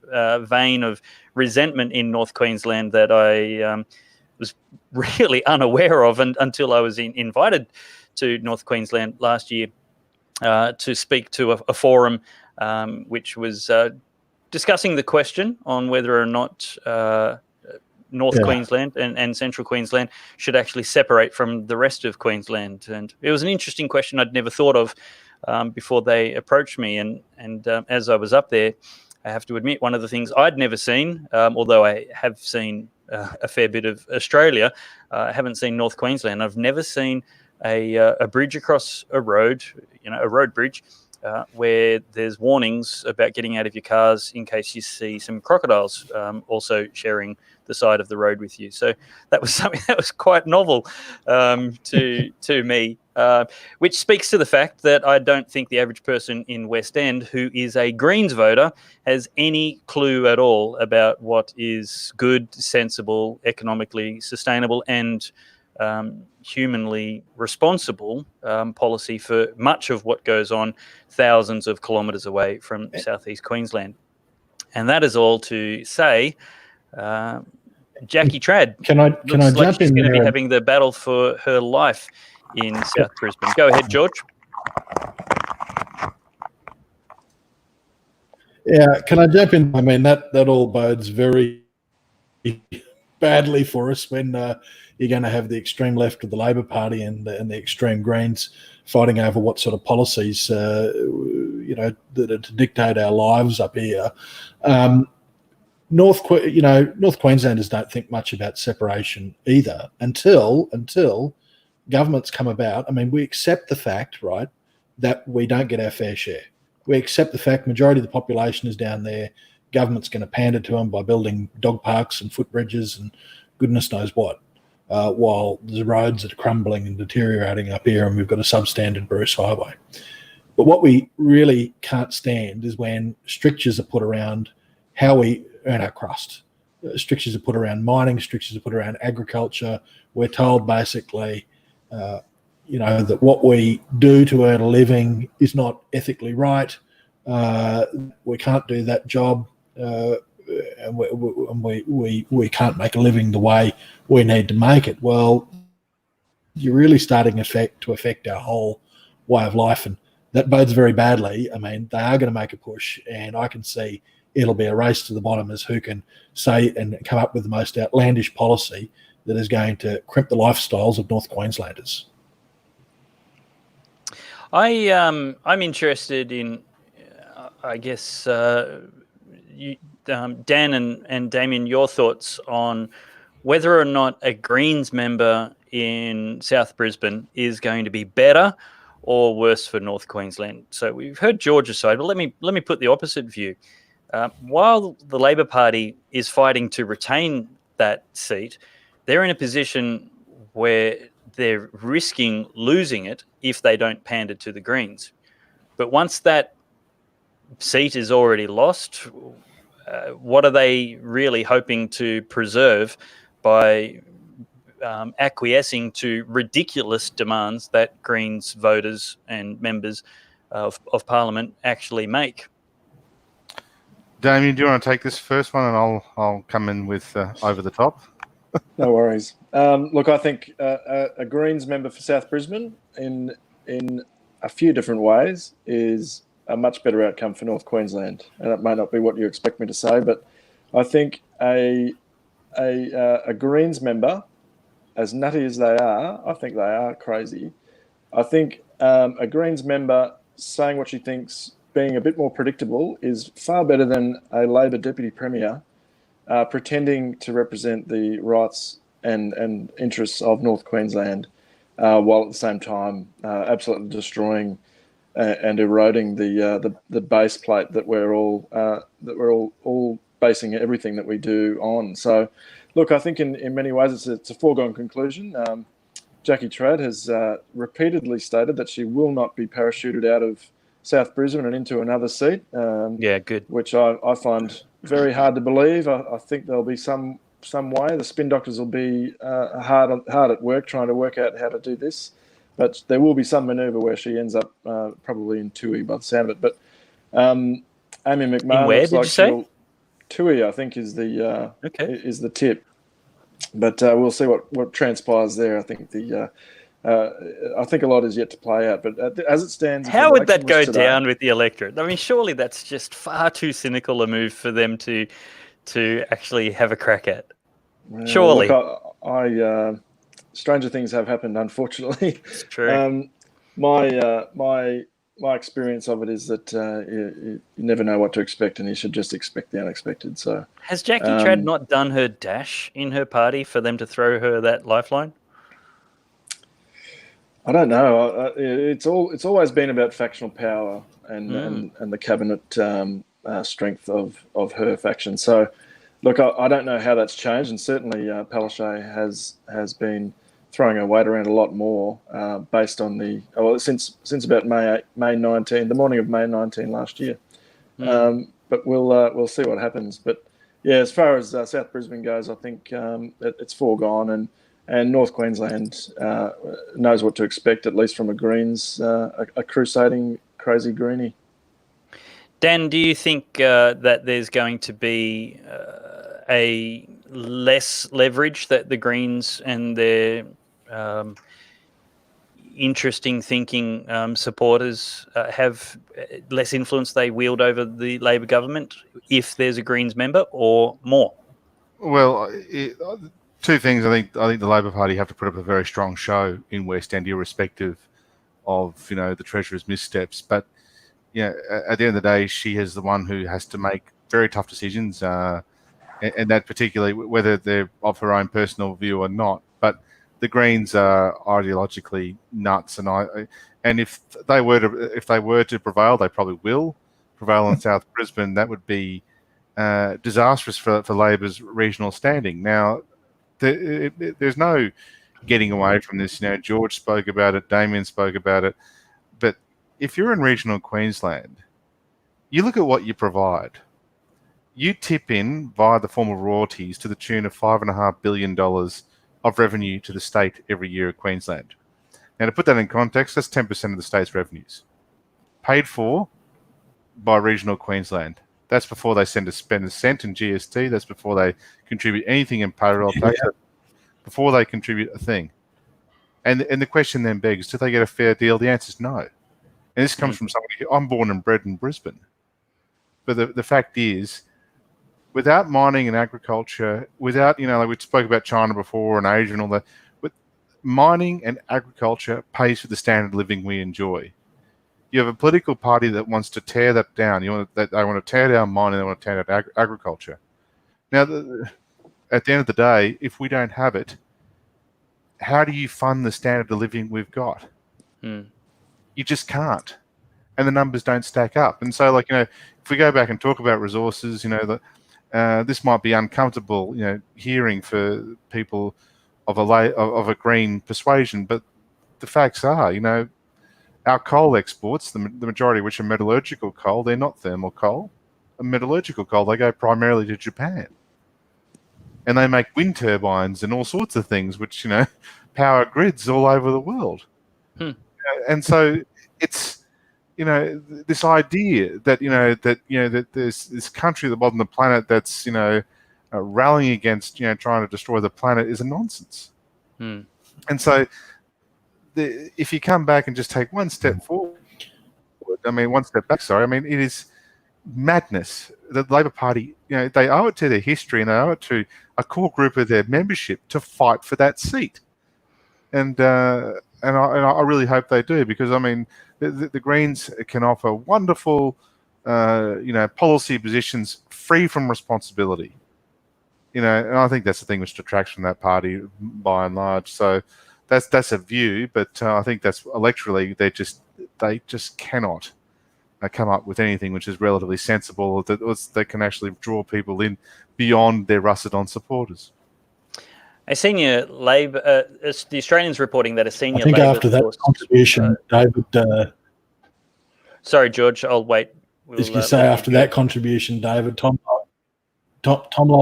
vein of resentment in North Queensland that I was really unaware of until I was invited to North Queensland last year to speak to a forum which was discussing the question on whether or not North Queensland and Central Queensland should actually separate from the rest of Queensland. And it was an interesting question I'd never thought of before they approached me. And as I was up there, I have to admit, one of the things I'd never seen, although I have seen a fair bit of Australia, I haven't seen North Queensland. I've never seen a bridge across a road, a road bridge, where there's warnings about getting out of your cars in case you see some crocodiles also sharing the side of the road with you. So that was something that was quite novel to me, which speaks to the fact that I don't think the average person in West End who is a Greens voter has any clue at all about what is good, sensible, economically sustainable and humanly responsible policy for much of what goes on thousands of kilometres away from southeast Queensland. And that is all to say, Jackie Trad can I jump she's in going to there? be having the battle for her life in South Brisbane. Go ahead, George. Yeah, can I jump in? I mean, that all bodes very badly for us when you're going to have the extreme left of the Labor Party and the extreme Greens fighting over what sort of policies, that are to dictate our lives up here. North Queenslanders don't think much about separation either until governments come about. I mean, we accept the fact, right, that we don't get our fair share. We accept the fact majority of the population is down there. Government's going to pander to them by building dog parks and footbridges and goodness knows what, while the roads are crumbling and deteriorating up here and we've got a substandard Bruce Highway. But what we really can't stand is when strictures are put around how we earn our crust. Strictures are put around mining, strictures are put around agriculture. We're told basically, that what we do to earn a living is not ethically right. We can't do that job. and we can't make a living the way we need to make it. Well, you're really starting to affect our whole way of life, and that bodes very badly. I mean, they are going to make a push, and I can see it'll be a race to the bottom as who can say and come up with the most outlandish policy that is going to crimp the lifestyles of North Queenslanders. I'm interested in, I guess, Dan and Damien, your thoughts on whether or not a Greens member in South Brisbane is going to be better or worse for North Queensland. So we've heard George's side, but let me put the opposite view. While the Labor Party is fighting to retain that seat, they're in a position where they're risking losing it if they don't pander to the Greens. But once that seat is already lost, what are they really hoping to preserve by acquiescing to ridiculous demands that Greens voters and members of Parliament actually make? Damien, do you want to take this first one, and I'll come in with over the top? No worries. Look, I think a Greens member for South Brisbane in a few different ways is a much better outcome for North Queensland, and it may not be what you expect me to say, but I think a Greens member, as nutty as they are, I think they are crazy. I think a Greens member saying what she thinks, being a bit more predictable, is far better than a Labor Deputy Premier pretending to represent the rights and interests of North Queensland, while at the same time absolutely destroying and eroding the base plate that we're all basing everything that we do on. So, look, I think in many ways it's a foregone conclusion. Jackie Trad has repeatedly stated that she will not be parachuted out of South Brisbane and into another seat. Yeah, good. Which I find very hard to believe. I think there'll be some way. The spin doctors will be hard at work trying to work out how to do this. But there will be some manoeuvre where she ends up probably in Toohey by the sound of it. But Amy McMahon, in where did you say? Toohey, I think, is the tip. But we'll see what transpires there. I think I think a lot is yet to play out. But as it stands, how would that go down with the electorate? I mean, surely that's just far too cynical a move for them to actually have a crack at. Surely. Look, stranger things have happened, unfortunately. It's true. My experience of it is that you never know what to expect, and you should just expect the unexpected. So, has Jackie Trad not done her dash in her party for them to throw her that lifeline? I don't know. It's always been about factional power and the cabinet strength of her faction. So, look, I don't know how that's changed, and certainly Pellowe has been throwing her weight around a lot more based on since about May 19, the morning of May 19 last year. But we'll see what happens. But yeah, as far as South Brisbane goes, I think it's foregone, and North Queensland knows what to expect, at least from a Greens, a crusading crazy greenie. Dan, do you think that there's going to be a less leverage that the Greens and their interesting thinking supporters have, less influence they wield over the Labor government if there's a Greens member, or more? Well, two things. I think the Labor Party have to put up a very strong show in West End, irrespective of the Treasurer's missteps. But at the end of the day, she is the one who has to make very tough decisions, and that particularly whether they're of her own personal view or not. But the Greens are ideologically nuts, and if they were to prevail, they probably will prevail in South Brisbane. That would be disastrous for Labor's regional standing. Now, there's no getting away from this. George spoke about it, Damien spoke about it, but if you're in regional Queensland, you look at what you provide. You tip in via the form of royalties to the tune of $5.5 billion of revenue to the state every year of Queensland. Now, to put that in context, that's 10% of the state's revenues, paid for by regional Queensland. That's before they spend a cent in GST. That's before they contribute anything in payroll tax. Before they contribute a thing. And the question then begs, do they get a fair deal? The answer is no. And this comes from somebody who, I'm born and bred in Brisbane. But the fact is, without mining and agriculture, without, like we spoke about China before and Asia and all that, with mining and agriculture pays for the standard of living we enjoy. You have a political party that wants to tear that down. They want to tear down mining, they want to tear down agriculture. Now, at the end of the day, if we don't have it, how do you fund the standard of living we've got? You just can't. And the numbers don't stack up. And so, if we go back and talk about resources, this might be uncomfortable, hearing for people of a green persuasion, but the facts are, our coal exports, the majority of which are metallurgical coal, they're not thermal coal. A metallurgical coal, they go primarily to Japan. And they make wind turbines and all sorts of things, which, power grids all over the world. And so it's, this idea that, that there's this country at the bottom of the planet that's, rallying against, trying to destroy the planet is a nonsense. And so if you come back and just take one step forward, one step back, it is madness. The Labor Party, they owe it to their history and they owe it to a core group of their membership to fight for that seat. And I really hope they do, because the Greens can offer wonderful, policy positions free from responsibility. And I think that's the thing which detracts from that party by and large. So that's a view, but I think that's electorally they just cannot come up with anything which is relatively sensible that can actually draw people in beyond their rusted-on supporters. A senior Labor, the Australian's reporting that a senior Labor. I think Labor after that contribution, David. Sorry, George, I'll wait. After that contribution, David, Tomlo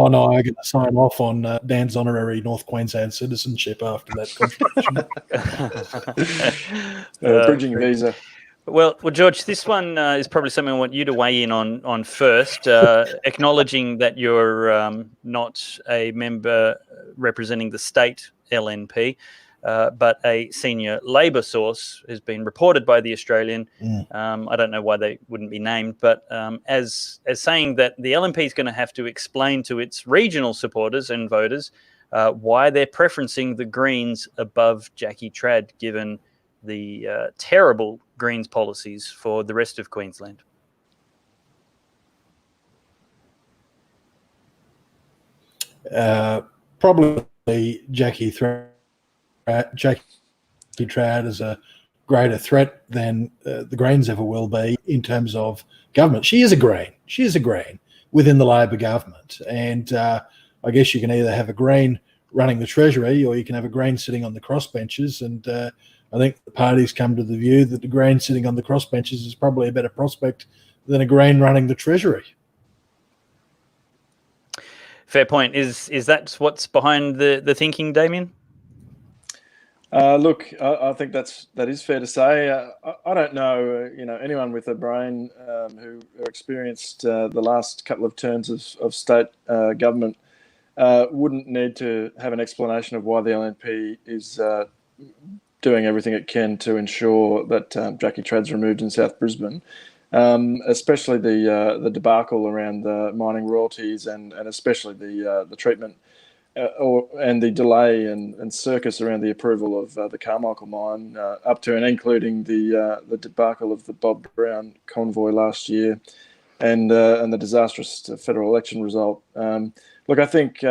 and I are going to sign off on Dan's honorary North Queensland citizenship after that contribution. Bridging visa. Well, George, this one is probably something I want you to weigh in on first, acknowledging that you're not a member representing the state LNP, but a senior Labor source has been reported by the Australian. I don't know why they wouldn't be named, but as saying that the LNP is going to have to explain to its regional supporters and voters why they're preferencing the Greens above Jackie Trad, given the terrible Greens policies for the rest of Queensland. Probably Jackie Trad is a greater threat than the Greens ever will be in terms of government. She is a Green. She is a Green within the Labor government. And I guess you can either have a Green running the Treasury or you can have a Green sitting on the crossbenches. And I think the party's come to the view that the Green sitting on the crossbenches is probably a better prospect than a Green running the Treasury. Fair point. Is that what's behind the thinking, Damien? Look, I think that is fair to say. I don't know, anyone with a brain who experienced the last couple of terms of state government wouldn't need to have an explanation of why the LNP is doing everything it can to ensure that Jackie Trad's removed in South Brisbane, especially the debacle around the mining royalties and especially the treatment and the delay and circus around the approval of the Carmichael mine, up to and including the debacle of the Bob Brown convoy last year, and the disastrous federal election result. Look, I think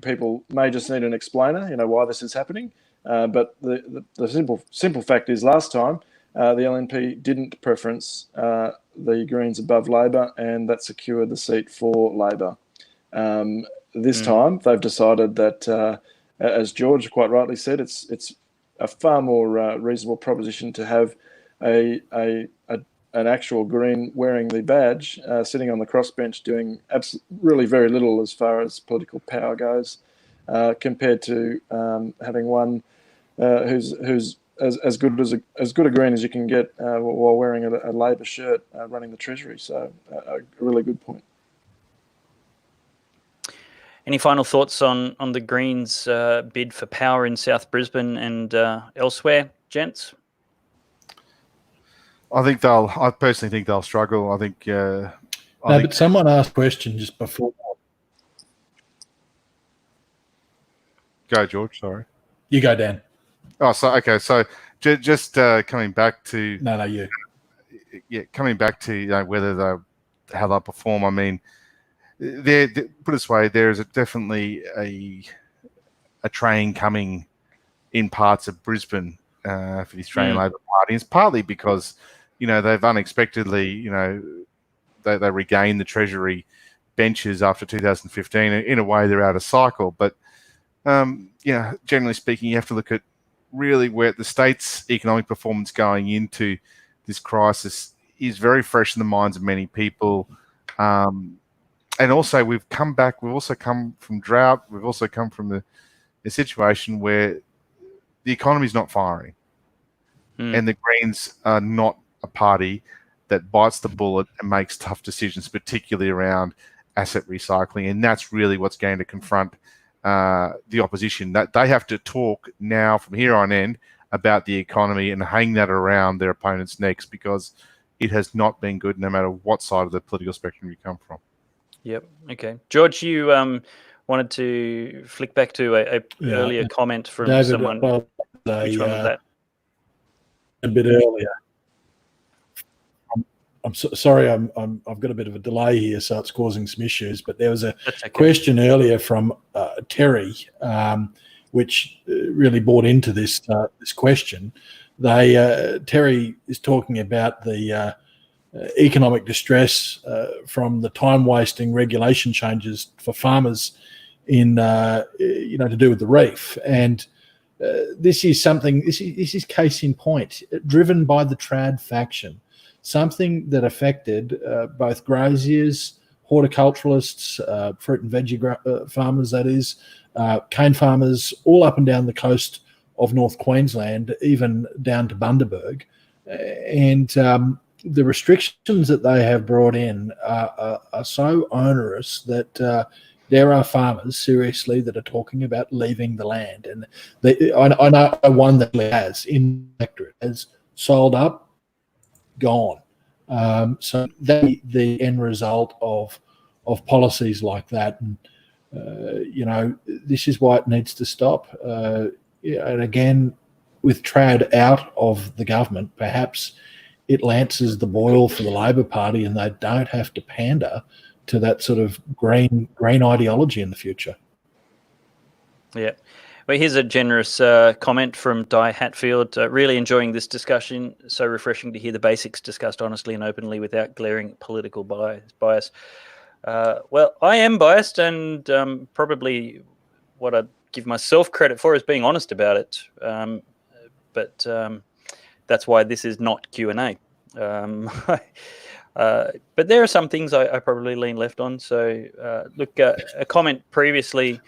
people may just need an explainer, why this is happening. But the simple fact is, last time the LNP didn't preference the Greens above Labor, and that secured the seat for Labor. This time they've decided that, as George quite rightly said, it's a far more reasonable proposition to have an actual Green wearing the badge, sitting on the crossbench doing really very little as far as political power goes, compared to having one who's as good a green as you can get while wearing a Labor shirt running the Treasury. So a really good point. Any final thoughts on the Greens' bid for power in South Brisbane and elsewhere, gents? I personally think they'll struggle. I think. But someone asked a question just before. Go, George. Sorry. You go, Dan. Oh, so okay. So just coming back to you. Yeah, coming back to whether how they'll perform. I mean, put it this way, there is definitely a train coming in parts of Brisbane for the Australian Labor Party. It's partly because they've unexpectedly they regained the Treasury benches after 2015. In a way, they're out of cycle, but generally speaking, you have to look at really where the state's economic performance going into this crisis is very fresh in the minds of many people. And also, we've also come from drought. We've also come from the situation where the economy is not firing. And the Greens are not a party that bites the bullet and makes tough decisions, particularly around asset recycling. And that's really what's going to confront the opposition. That they have to talk now from here on in about the economy and hang that around their opponents' necks, because it has not been good no matter what side of the political spectrum you come from. Yep. Okay. George, you wanted to flick back to a earlier comment from David, someone. Which one was that? A bit earlier. I'm sorry, I've got a bit of a delay here, so it's causing some issues. But there was a question earlier from Terry, which really bought into this question. Terry is talking about the economic distress from the time-wasting regulation changes for farmers in to do with the reef, and this is something. This is case in point, driven by the trad faction. Something that affected both graziers, horticulturalists, fruit and veggie farmers, that is, cane farmers, all up and down the coast of North Queensland, even down to Bundaberg. And the restrictions that they have brought in are so onerous that there are farmers, seriously, that are talking about leaving the land. And I know one that has in the electorate has sold up, gone. So the end result of policies like that, and this is why it needs to stop. And again, with trad out of the government, perhaps it lances the boil for the Labor Party, and they don't have to pander to that sort of green ideology in the future. Yeah. Well, here's a generous comment from Di Hatfield. Really enjoying this discussion. So refreshing to hear the basics discussed honestly and openly without glaring political bias. Well, I am biased, and probably what I'd give myself credit for is being honest about it. But that's why this is not Q&A. But there are some things I probably lean left on. So look, a comment previously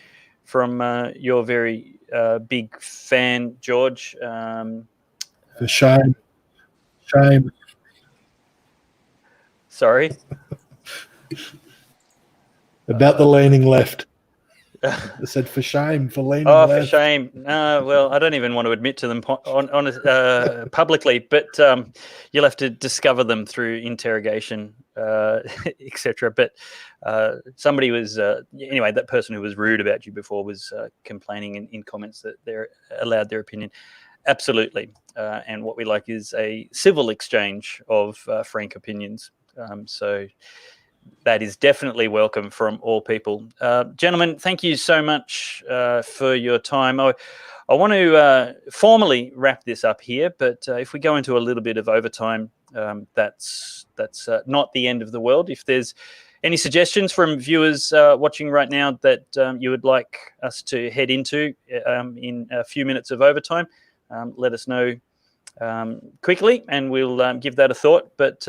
from your very big fan, George. For shame. Sorry? About the leaning left. I said for shame, for leaning left. Oh, for shame. Well, I don't even want to admit to them publicly, but you'll have to discover them through interrogation, etc. But somebody was, anyway, that person who was rude about you before was complaining in comments that they're allowed their opinion. Absolutely. And what we like is a civil exchange of frank opinions. So that is definitely welcome from all people. Gentlemen, thank you so much for your time. I want to formally wrap this up here, but if we go into a little bit of overtime, that's not the end of the world. If there's any suggestions from viewers watching right now that you would like us to head into in a few minutes of overtime, let us know quickly, and we'll give that a thought. But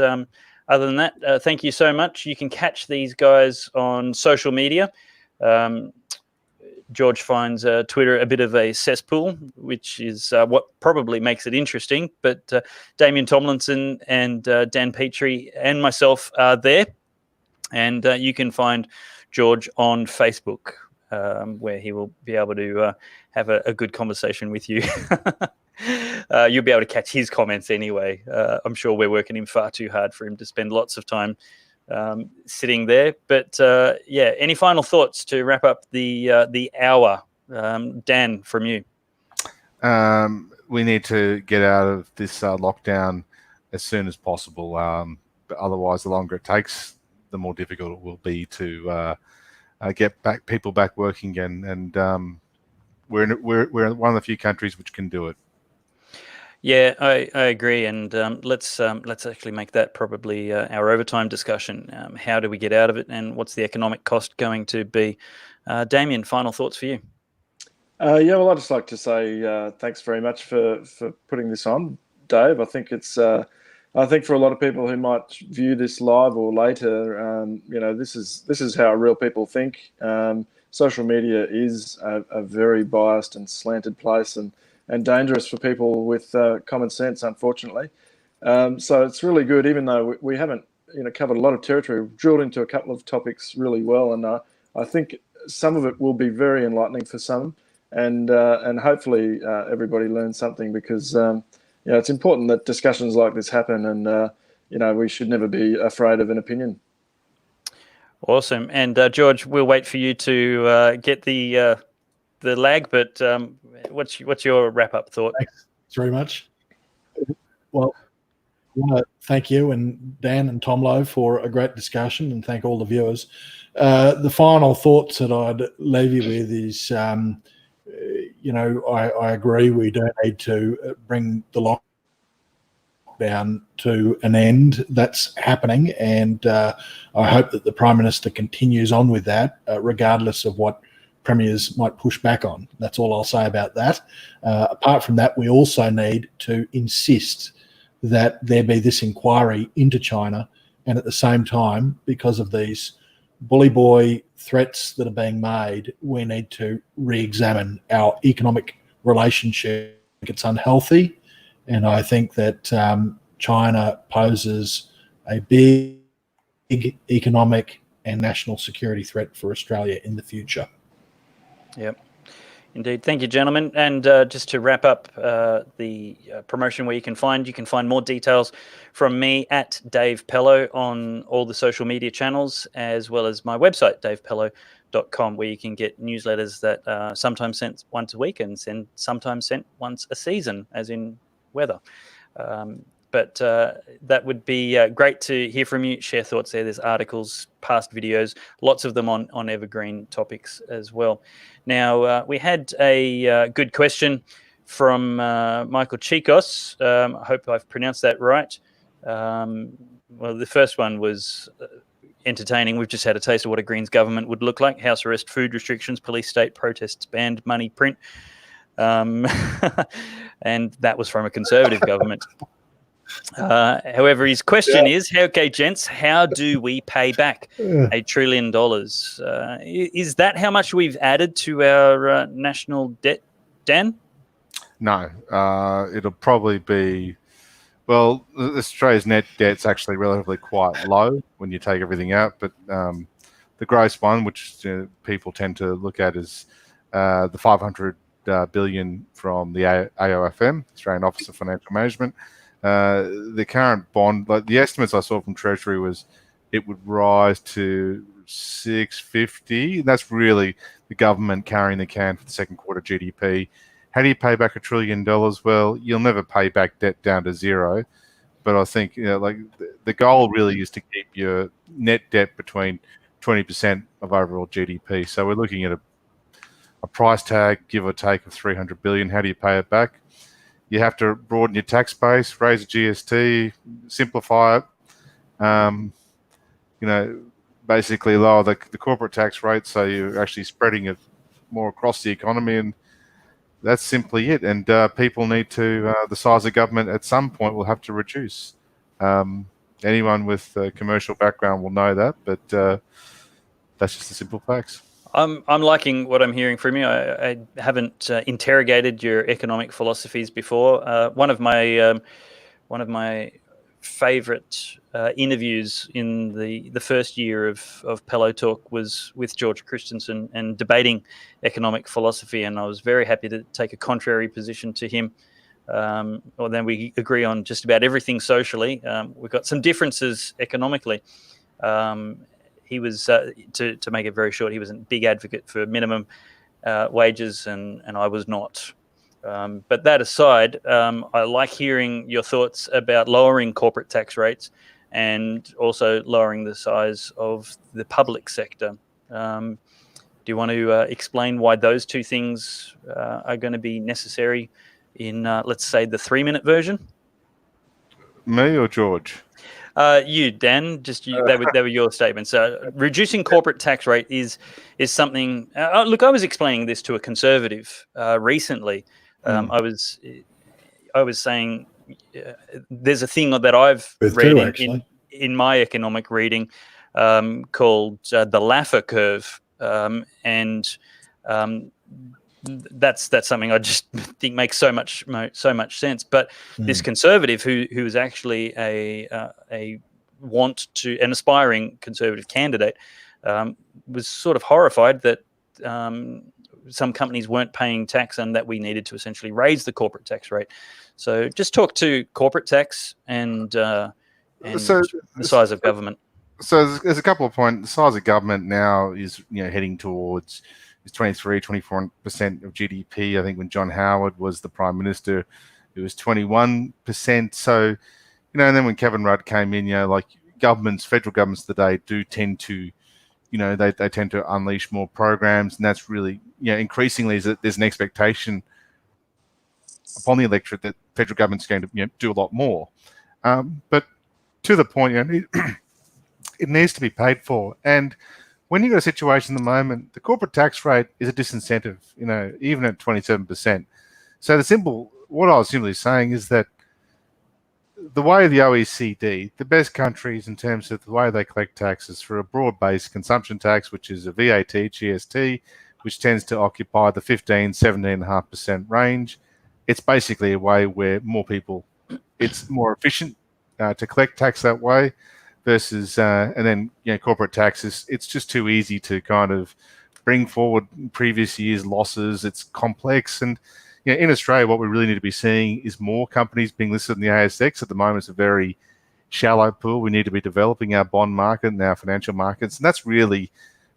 other than that, thank you so much. You can catch these guys on social media. George finds Twitter a bit of a cesspool, which is what probably makes it interesting. But Damien Tomlinson and Dan Petrie and myself are there. And you can find George on Facebook, where he will be able to have a good conversation with you. You'll be able to catch his comments anyway. I'm sure we're working him far too hard for him to spend lots of time sitting there. But yeah, any final thoughts to wrap up the hour? Dan, from you. We need to get out of this lockdown as soon as possible. But otherwise, the longer it takes, the more difficult it will be to get people back working again. And we're one of the few countries which can do it. Yeah, I agree, and let's actually make that probably our overtime discussion. How do we get out of it, and what's the economic cost going to be? Damien, final thoughts for you? Yeah, well, I'd just like to say thanks very much for putting this on, Dave. I think it's I think for a lot of people who might view this live or later, you know, this is how real people think. Social media is a very biased and slanted place, and dangerous for people with common sense, unfortunately. So it's really good, even though we haven't, you know, covered a lot of territory. We've drilled into a couple of topics really well, and I think some of it will be very enlightening for some, and hopefully everybody learns something, because you know, it's important that discussions like this happen, and you know, we should never be afraid of an opinion. Awesome, and George, we'll wait for you to get the lag, but what's your wrap-up thought? Thanks very much. Well, I want to thank you and Dan and Tomlo for a great discussion, and thank all the viewers. The final thoughts that I'd leave you with is, you know, I agree we don't need to bring the lockdown to an end. That's happening, and I hope that the Prime Minister continues on with that, regardless of what premiers might push back on. That's all I'll say about that. Apart from that, we also need to insist that there be this inquiry into China, and at the same time, because of these bully boy threats that are being made, we need to re-examine our economic relationship. It's unhealthy, and I think that China poses a big economic and national security threat for Australia in the future. Yep, indeed. Thank you, gentlemen. And just to wrap up the promotion, where you can find more details from me at Dave Pellowe on all the social media channels, as well as my website, davepellowe.com, where you can get newsletters that are sometimes sent once a week and sometimes sent once a season, as in weather. But that would be great to hear from you, share thoughts there. There's articles, past videos, lots of them on evergreen topics as well. Now, we had a good question from Michael Chikos. I hope I've pronounced that right. Well, the first one was entertaining. We've just had a taste of what a Greens government would look like. House arrest, food restrictions, police state protests, banned money print. And that was from a Conservative government. However, his question is, okay, gents, how do we pay back $1 trillion? Is that how much we've added to our national debt, Dan? No, it'll probably be, well, Australia's net debt's actually relatively quite low when you take everything out, but the gross one, which people tend to look at, is the 500 billion from the AOFM, Australian Office of Financial Management. The current bond, like the estimates I saw from Treasury, was it would rise to 650. That's really the government carrying the can for the second quarter GDP. How do you pay back $1 trillion? Well, you'll never pay back debt down to zero, but I think, you know, like the goal really is to keep your net debt between 20% of overall GDP. So we're looking at a price tag, give or take, of 300 billion. How do you pay it back? You have to broaden your tax base, raise the GST, simplify it. You know, basically lower the corporate tax rate, so you're actually spreading it more across the economy, and that's simply it. And people need to, the size of government at some point will have to reduce. Anyone with a commercial background will know that, but that's just the simple facts. I'm liking what I'm hearing from you. I haven't interrogated your economic philosophies before. One of my favorite interviews in the first year of Pellowe Talk was with George Christensen and debating economic philosophy, and I was very happy to take a contrary position to him. Or then we agree on just about everything socially. We've got some differences economically. He was, to make it very short, he was a big advocate for minimum wages, and I was not. But that aside, I like hearing your thoughts about lowering corporate tax rates and also lowering the size of the public sector. Do you want to explain why those two things are going to be necessary in, let's say, the 3-minute version? Me or George? You, Dan. Just they were your statements. Reducing corporate tax rate is something. Look, I was explaining this to a conservative recently. I was saying there's a thing that I've read in my economic reading called the Laffer curve, and that's something I just think makes so much sense. But this conservative who is actually an aspiring conservative candidate was sort of horrified that some companies weren't paying tax and that we needed to essentially raise the corporate tax rate. So just talk to corporate tax and the size of government. So there's a couple of points. The size of government now is heading towards 24% of GDP. I think when John Howard was the Prime Minister, it was 21%. So, and then when Kevin Rudd came in, like federal governments today do tend to, they tend to unleash more programs, and that's really, increasingly there's an expectation upon the electorate that federal government's going to do a lot more. But to the point, it needs to be paid for. And when you've got a situation at the moment, the corporate tax rate is a disincentive, even at 27%. So what I was simply saying is that the way the OECD, the best countries in terms of the way they collect taxes for a broad-based consumption tax, which is a VAT, GST, which tends to occupy the 17.5% range. It's basically a way where it's more efficient to collect tax that way versus, and then, corporate taxes, it's just too easy to kind of bring forward previous years' losses. It's complex. And, in Australia, what we really need to be seeing is more companies being listed in the ASX. At the moment, it's a very shallow pool. We need to be developing our bond market and our financial markets. And that's really,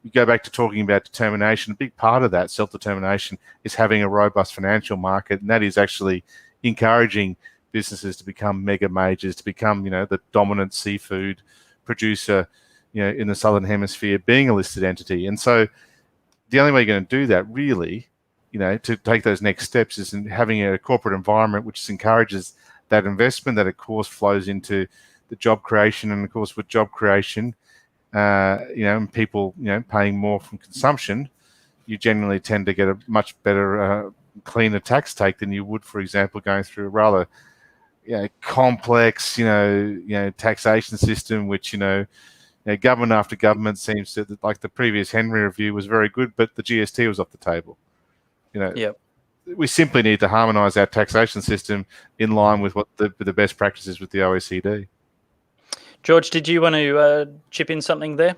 we go back to talking about determination. A big part of that self-determination is having a robust financial market. And that is actually encouraging businesses to become mega majors, to become, the dominant seafood producer, in the Southern Hemisphere, being a listed entity. And so the only way you're going to do that really, to take those next steps is in having a corporate environment which encourages that investment, that of course flows into the job creation. And of course, with job creation, and people, paying more from consumption, you generally tend to get a much better, cleaner tax take than you would, for example, going through a rather complex, taxation system, which, government after government seems to, like the previous Henry review was very good, but the GST was off the table. We simply need to harmonise our taxation system in line with what the best practices with the OECD. George, did you want to chip in something there?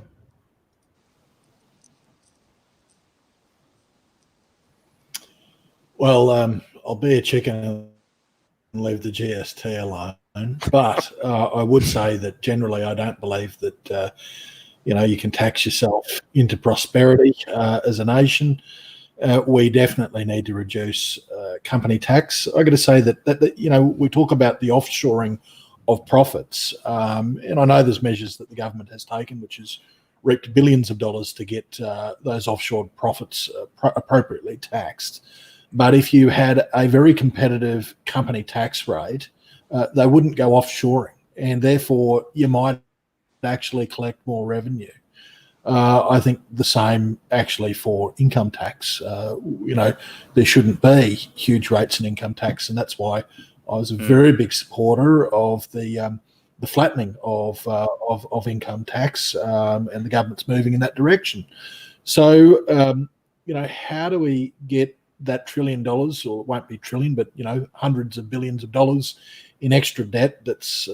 Well, I'll be a chicken and leave the GST alone. But I would say that generally I don't believe that, you can tax yourself into prosperity as a nation. We definitely need to reduce company tax. I got to say that we talk about the offshoring of profits, and I know there's measures that the government has taken, which has reaped billions of dollars to get those offshore profits appropriately taxed. But if you had a very competitive company tax rate, they wouldn't go offshoring, and therefore you might actually collect more revenue. I think the same actually for income tax. There shouldn't be huge rates in income tax, and that's why I was a very big supporter of the flattening of income tax, and the government's moving in that direction. So, how do we get that $1 trillion, or it won't be trillion, but, hundreds of billions of dollars in extra debt that's,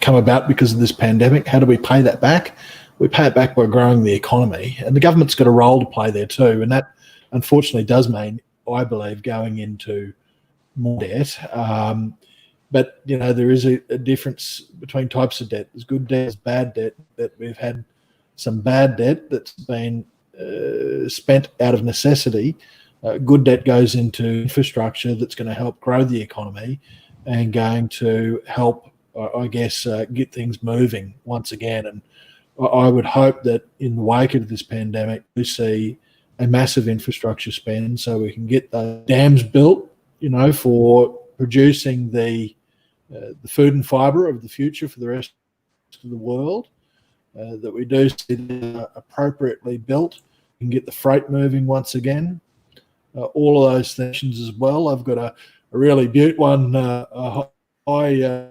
come about because of this pandemic? How do we pay that back? We pay it back by growing the economy, and the government's got a role to play there too. And that, unfortunately, does mean, I believe, going into more debt. But, there is a difference between types of debt. There's good debt, there's bad debt. That we've had some bad debt that's been spent out of necessity. Good debt goes into infrastructure that's going to help grow the economy and going to help, get things moving once again. And I would hope that in the wake of this pandemic, we see a massive infrastructure spend so we can get the dams built, for producing the food and fibre of the future for the rest of the world, that we do see them appropriately built and get the freight moving once again. All of those things as well. I've got a really beaut one, high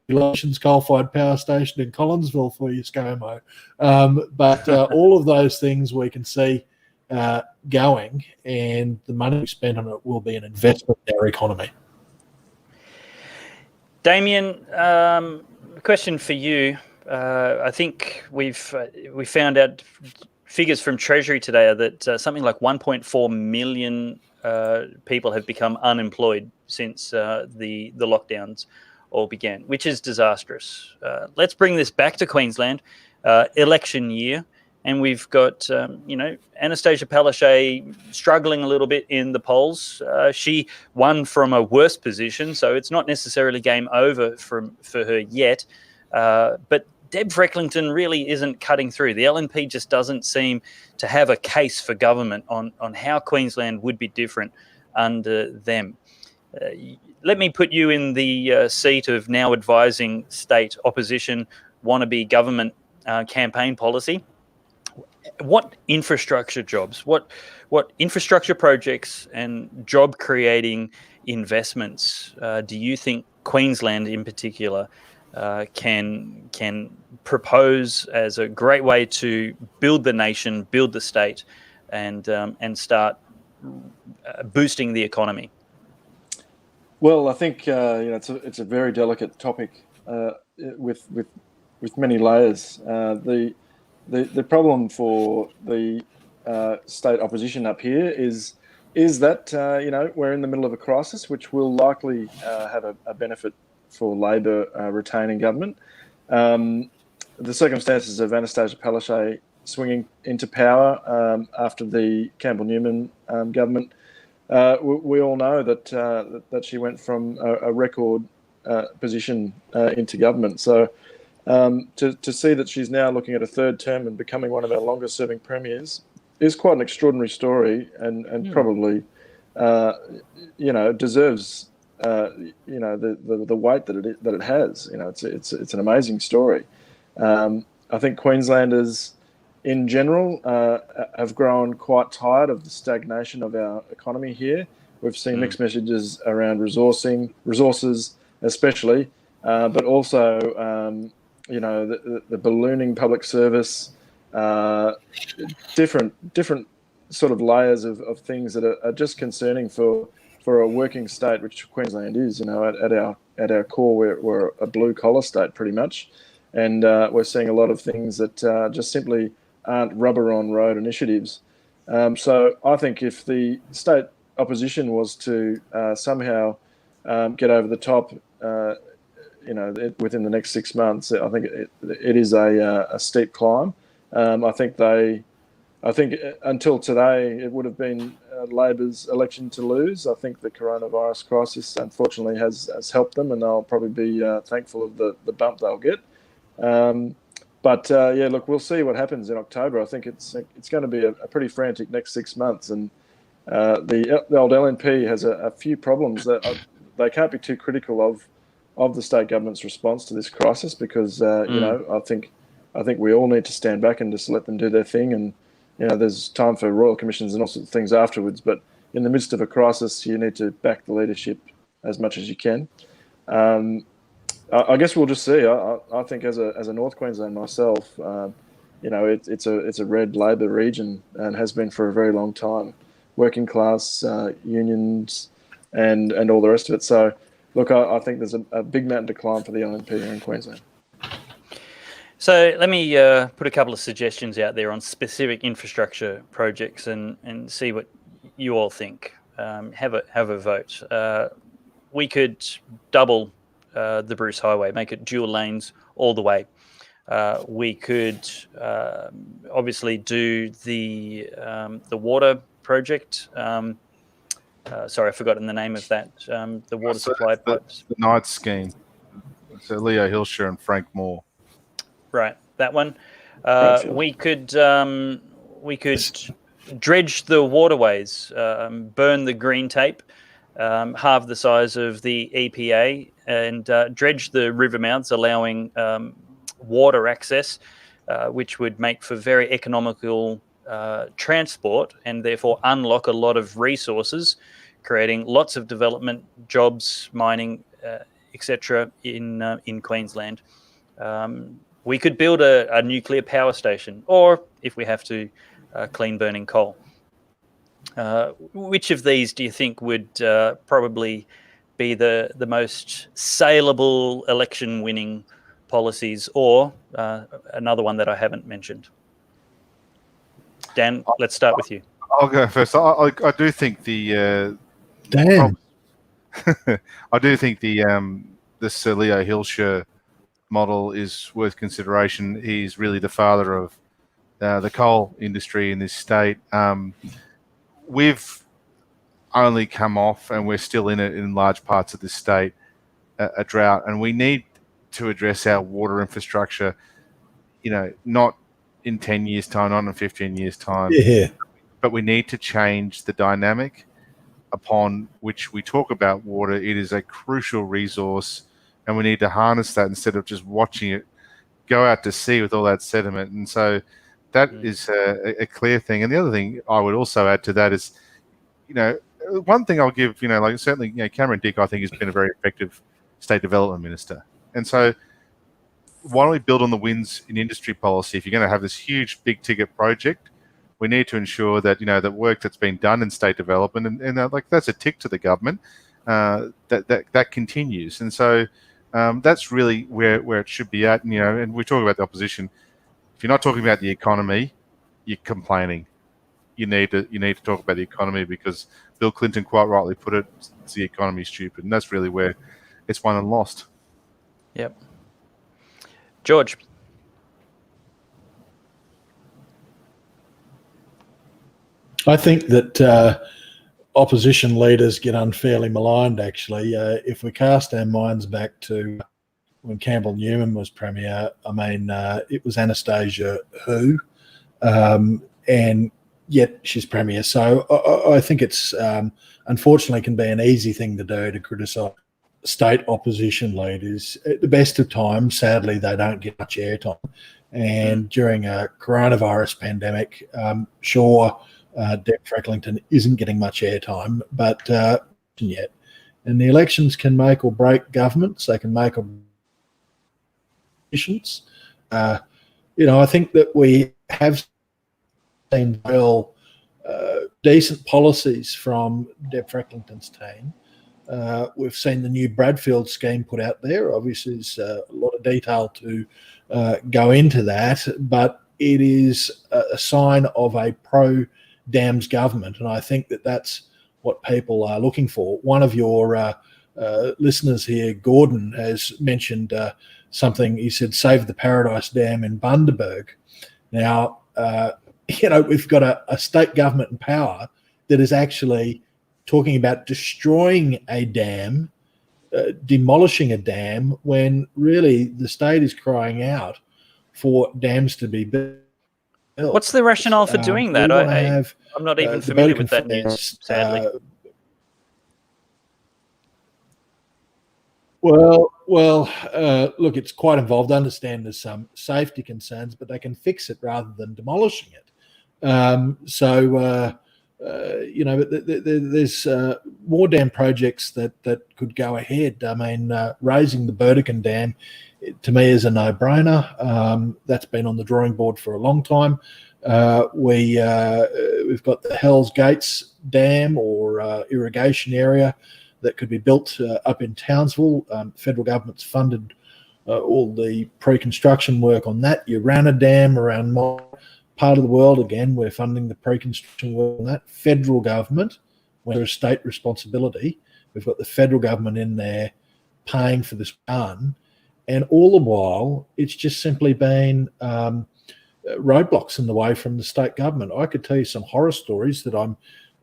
emissions coal-fired power station in Collinsville for you, ScoMo. But all of those things we can see going, and the money we spend on it will be an investment in our economy. Damien, question for you. I think we found out figures from Treasury today are that something like 1.4 million people have become unemployed since the lockdowns all began, which is disastrous. Let's bring this back to Queensland, election year, and we've got Anastasia Palaszczuk struggling a little bit in the polls. She won from a worse position, so it's not necessarily game over for her yet. But Deb Frecklington really isn't cutting through. The LNP just doesn't seem to have a case for government on how Queensland would be different under them. Let me put you in the seat of now advising state opposition wannabe government campaign policy. What infrastructure jobs, what infrastructure projects and job creating investments do you think Queensland in particular can propose as a great way to build the nation, build the state, and start boosting the economy? Well, I think it's a very delicate topic with many layers. The problem for the state opposition up here is that we're in the middle of a crisis, which will likely have a benefit for Labor retaining government. The circumstances of Anastasia Palaszczuk swinging into power after the Campbell-Newman government, we all know that she went from a record position into government. So to see that she's now looking at a third term and becoming one of our longest serving premiers is quite an extraordinary story, and probably deserves the weight that it has. It's an amazing story. I think Queenslanders in general have grown quite tired of the stagnation of our economy here. We've seen mixed messages around resources especially, but also the ballooning public service, different sort of layers of things that are just concerning for a working state, which Queensland is. At our core, we're a blue collar state pretty much, and we're seeing a lot of things that just simply aren't rubber on road initiatives. So I think if the state opposition was to somehow get over the top, within the next 6 months, I think it is a steep climb. I think until today it would have been Labor's election to lose. I think the coronavirus crisis unfortunately has helped them, and they'll probably be thankful of the bump they'll get. But look, we'll see what happens in October. I think it's going to be a pretty frantic next 6 months, and the old LNP has a few problems that they can't be too critical of the state government's response to this crisis, because I think we all need to stand back and just let them do their thing. And there's time for royal commissions and all sorts of things afterwards, but in the midst of a crisis, you need to back the leadership as much as you can. I guess we'll just see. I think as a North Queensland myself, it's a red Labor region and has been for a very long time. Working class, unions, and all the rest of it. So, look, I think there's a big mountain to climb for the LNP here in Queensland. So let me put a couple of suggestions out there on specific infrastructure projects and see what you all think. Have a vote. We could double the Bruce Highway, make it dual lanes all the way. We could obviously do the water project. Sorry, I've forgotten the name of that. The water supply pipes. The Knights scheme. So Leo Hilshire and Frank Moore. Right, that one. We could dredge the waterways, burn the green tape, halve the size of the EPA, and dredge the river mouths, allowing water access, which would make for very economical transport and therefore unlock a lot of resources, creating lots of development, jobs, mining, etc. in Queensland. We could build a nuclear power station, or if we have to, clean burning coal. Which of these do you think would probably be the most saleable election winning policies, or another one that I haven't mentioned? Dan, let's start with you. I'll go first. I do think the Dan. I do think the Sir Leo Hilshire model is worth consideration. He's really the father of the coal industry in this state. We've only come off, and we're still in it in large parts of this state, a drought, and we need to address our water infrastructure, not in 10 years' time, not in 15 years' time. Yeah. But we need to change the dynamic upon which we talk about water. It is a crucial resource, and we need to harness that instead of just watching it go out to sea with all that sediment. And so that is a clear thing. And the other thing I would also add to that is, one thing I'll give, certainly, Cameron Dick, I think, has been a very effective state development minister. And so why don't we build on the wins in industry policy? If you're going to have this huge, big ticket project, we need to ensure that, that work that's been done in state development, and that's a tick to the government, that continues. And so that's really where it should be at. And we talk about the opposition. If you're not talking about the economy, you're complaining. You need to talk about the economy, because Bill Clinton quite rightly put it, it's the economy stupid, and that's really where it's won and lost. Yep. George. I think that opposition leaders get unfairly maligned, actually. If we cast our minds back to when Campbell Newman was Premier, it was Anastasia Hu, and yet she's Premier. So I think it's, unfortunately, can be an easy thing to do to criticise state opposition leaders. At the best of times, sadly, they don't get much airtime. And during a coronavirus pandemic, sure, Deb Frecklington isn't getting much airtime, but yet. And the elections can make or break governments. They can make or break decisions. I think that we have seen decent policies from Deb Frecklington's team. We've seen the new Bradfield scheme put out there. Obviously, there's a lot of detail to go into that, but it is a sign of a pro-dams government, and I think that that's what people are looking for. One of your listeners here, Gordon, has mentioned something. He said, "Save the Paradise Dam in Bundaberg." Now, we've got a state government in power that is actually talking about destroying a dam, demolishing a dam, when really the state is crying out for dams to be built. What's the rationale for doing that? I'm not even familiar with that news, sadly. Well, look, it's quite involved. I understand there's some safety concerns, but they can fix it rather than demolishing it. there's more dam projects that could go ahead. I mean, raising the Burdekin Dam, to me, is a no-brainer. That's been on the drawing board for a long time. We've got the Hells Gates Dam or irrigation area that could be built up in Townsville. Federal government's funded all the pre-construction work on that. Urana Dam around my part of the world, again, we're funding the pre-construction work on that. Federal government, when there's state responsibility, we've got the federal government in there paying for this done. And all the while, it's just simply been roadblocks in the way from the state government. I could tell you some horror stories that I'm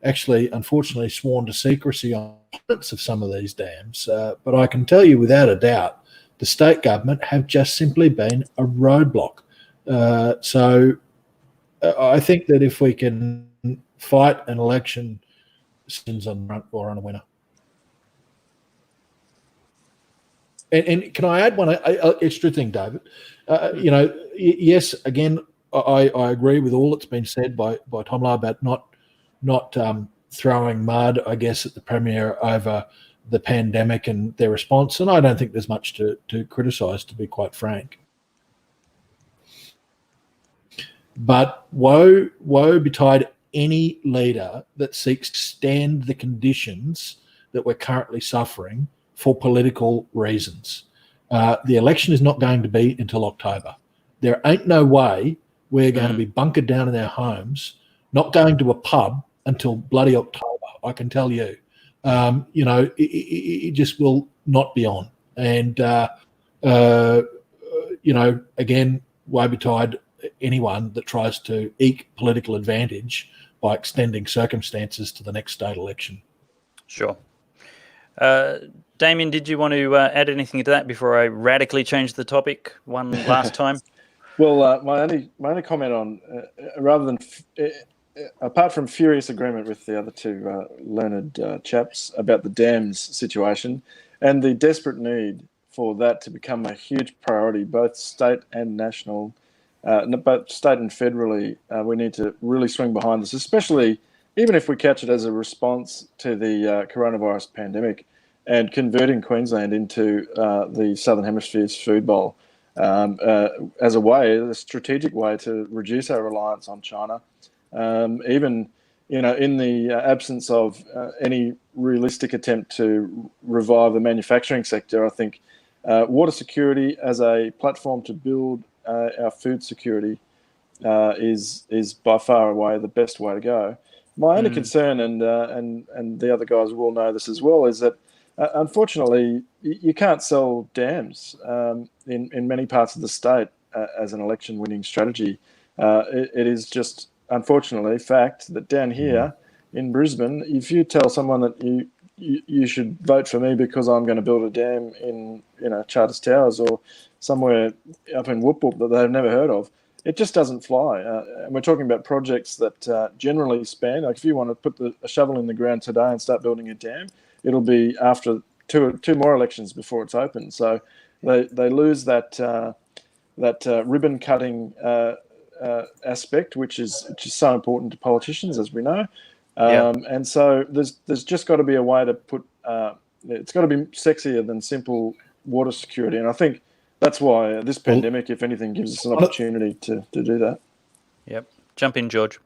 actually, unfortunately, sworn to secrecy on of some of these dams. But I can tell you without a doubt, the state government have just simply been a roadblock. So I think that if we can fight an election, sins on the front or on a winner. And can I add one extra thing, David? Yes, again, I agree with all that's been said by Tom Lowe about not throwing mud, I guess, at the Premier over the pandemic and their response. And I don't think there's much to criticise, to be quite frank. But woe betide any leader that seeks to stand the conditions that we're currently suffering for political reasons. The election is not going to be until October. There ain't no way we're going to be bunkered down in our homes, not going to a pub until bloody October, I can tell you. It just will not be on. And, again, woe betide anyone that tries to eke political advantage by extending circumstances to the next state election. Sure. Damien, did you want to add anything to that before I radically change the topic one last time? Well, my only comment on, rather than, apart from furious agreement with the other two learned chaps about the dams situation and the desperate need for that to become a huge priority, both state and national, both state and federally, we need to really swing behind this, especially even if we catch it as a response to the coronavirus pandemic and converting Queensland into the Southern Hemisphere's food bowl as a strategic way to reduce our reliance on China. Even, in the absence of any realistic attempt to revive the manufacturing sector, I think water security as a platform to build our food security is by far away the best way to go. My only concern, and the other guys will know this as well, is that unfortunately you can't sell dams in many parts of the state as an election-winning strategy. It is just unfortunately fact that down here in Brisbane, if you tell someone that you should vote for me because I'm going to build a dam in Charters Towers or somewhere up in Whoop Whoop that they've never heard of, it just doesn't fly. And we're talking about projects that generally span. Like if you want to put a shovel in the ground today and start building a dam, it'll be after two more elections before it's open. So they lose that ribbon cutting aspect, which is so important to politicians, as we know. And so there's just got to be a way to put. It's got to be sexier than simple water security, and I think that's why this pandemic, if anything, gives us an opportunity to do that. Yep. Jump in, George.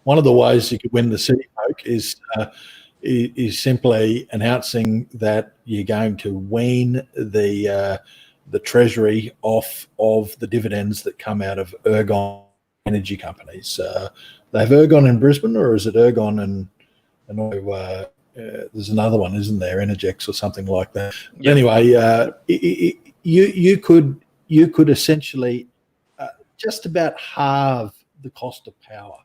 One of the ways you could win the city folk is simply announcing that you're going to wean the Treasury off of the dividends that come out of Ergon energy companies. They have Ergon in Brisbane, or is it Ergon and there's another one, isn't there? Energex or something like that. Yep. Anyway, you could essentially just about halve the cost of power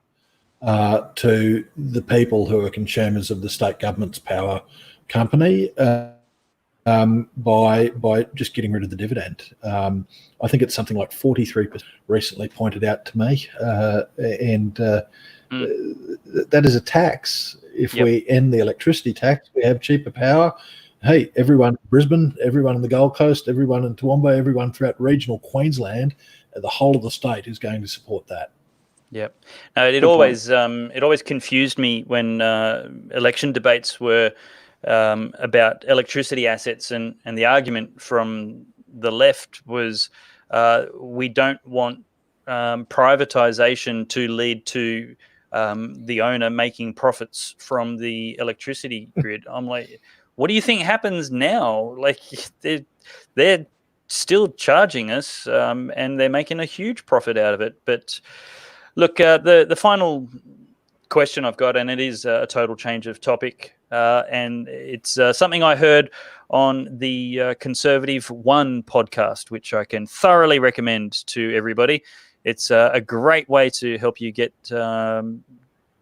to the people who are consumers of the state government's power company by just getting rid of the dividend. I think it's something like 43% recently pointed out to me, and that is a tax. If we end the electricity tax, we have cheaper power. Hey, everyone in Brisbane, everyone on the Gold Coast, everyone in Toowoomba, everyone throughout regional Queensland, the whole of the state is going to support that. Yep. No, it always confused me when election debates were about electricity assets, and the argument from the left was we don't want privatization to lead to the owner making profits from the electricity grid. I'm like, what do you think happens now? Like they're still charging us, and they're making a huge profit out of it. But look, the final question I've got, and it is a total change of topic, and it's something I heard on the Conservative One podcast, which I can thoroughly recommend to everybody. It's a great way to help you get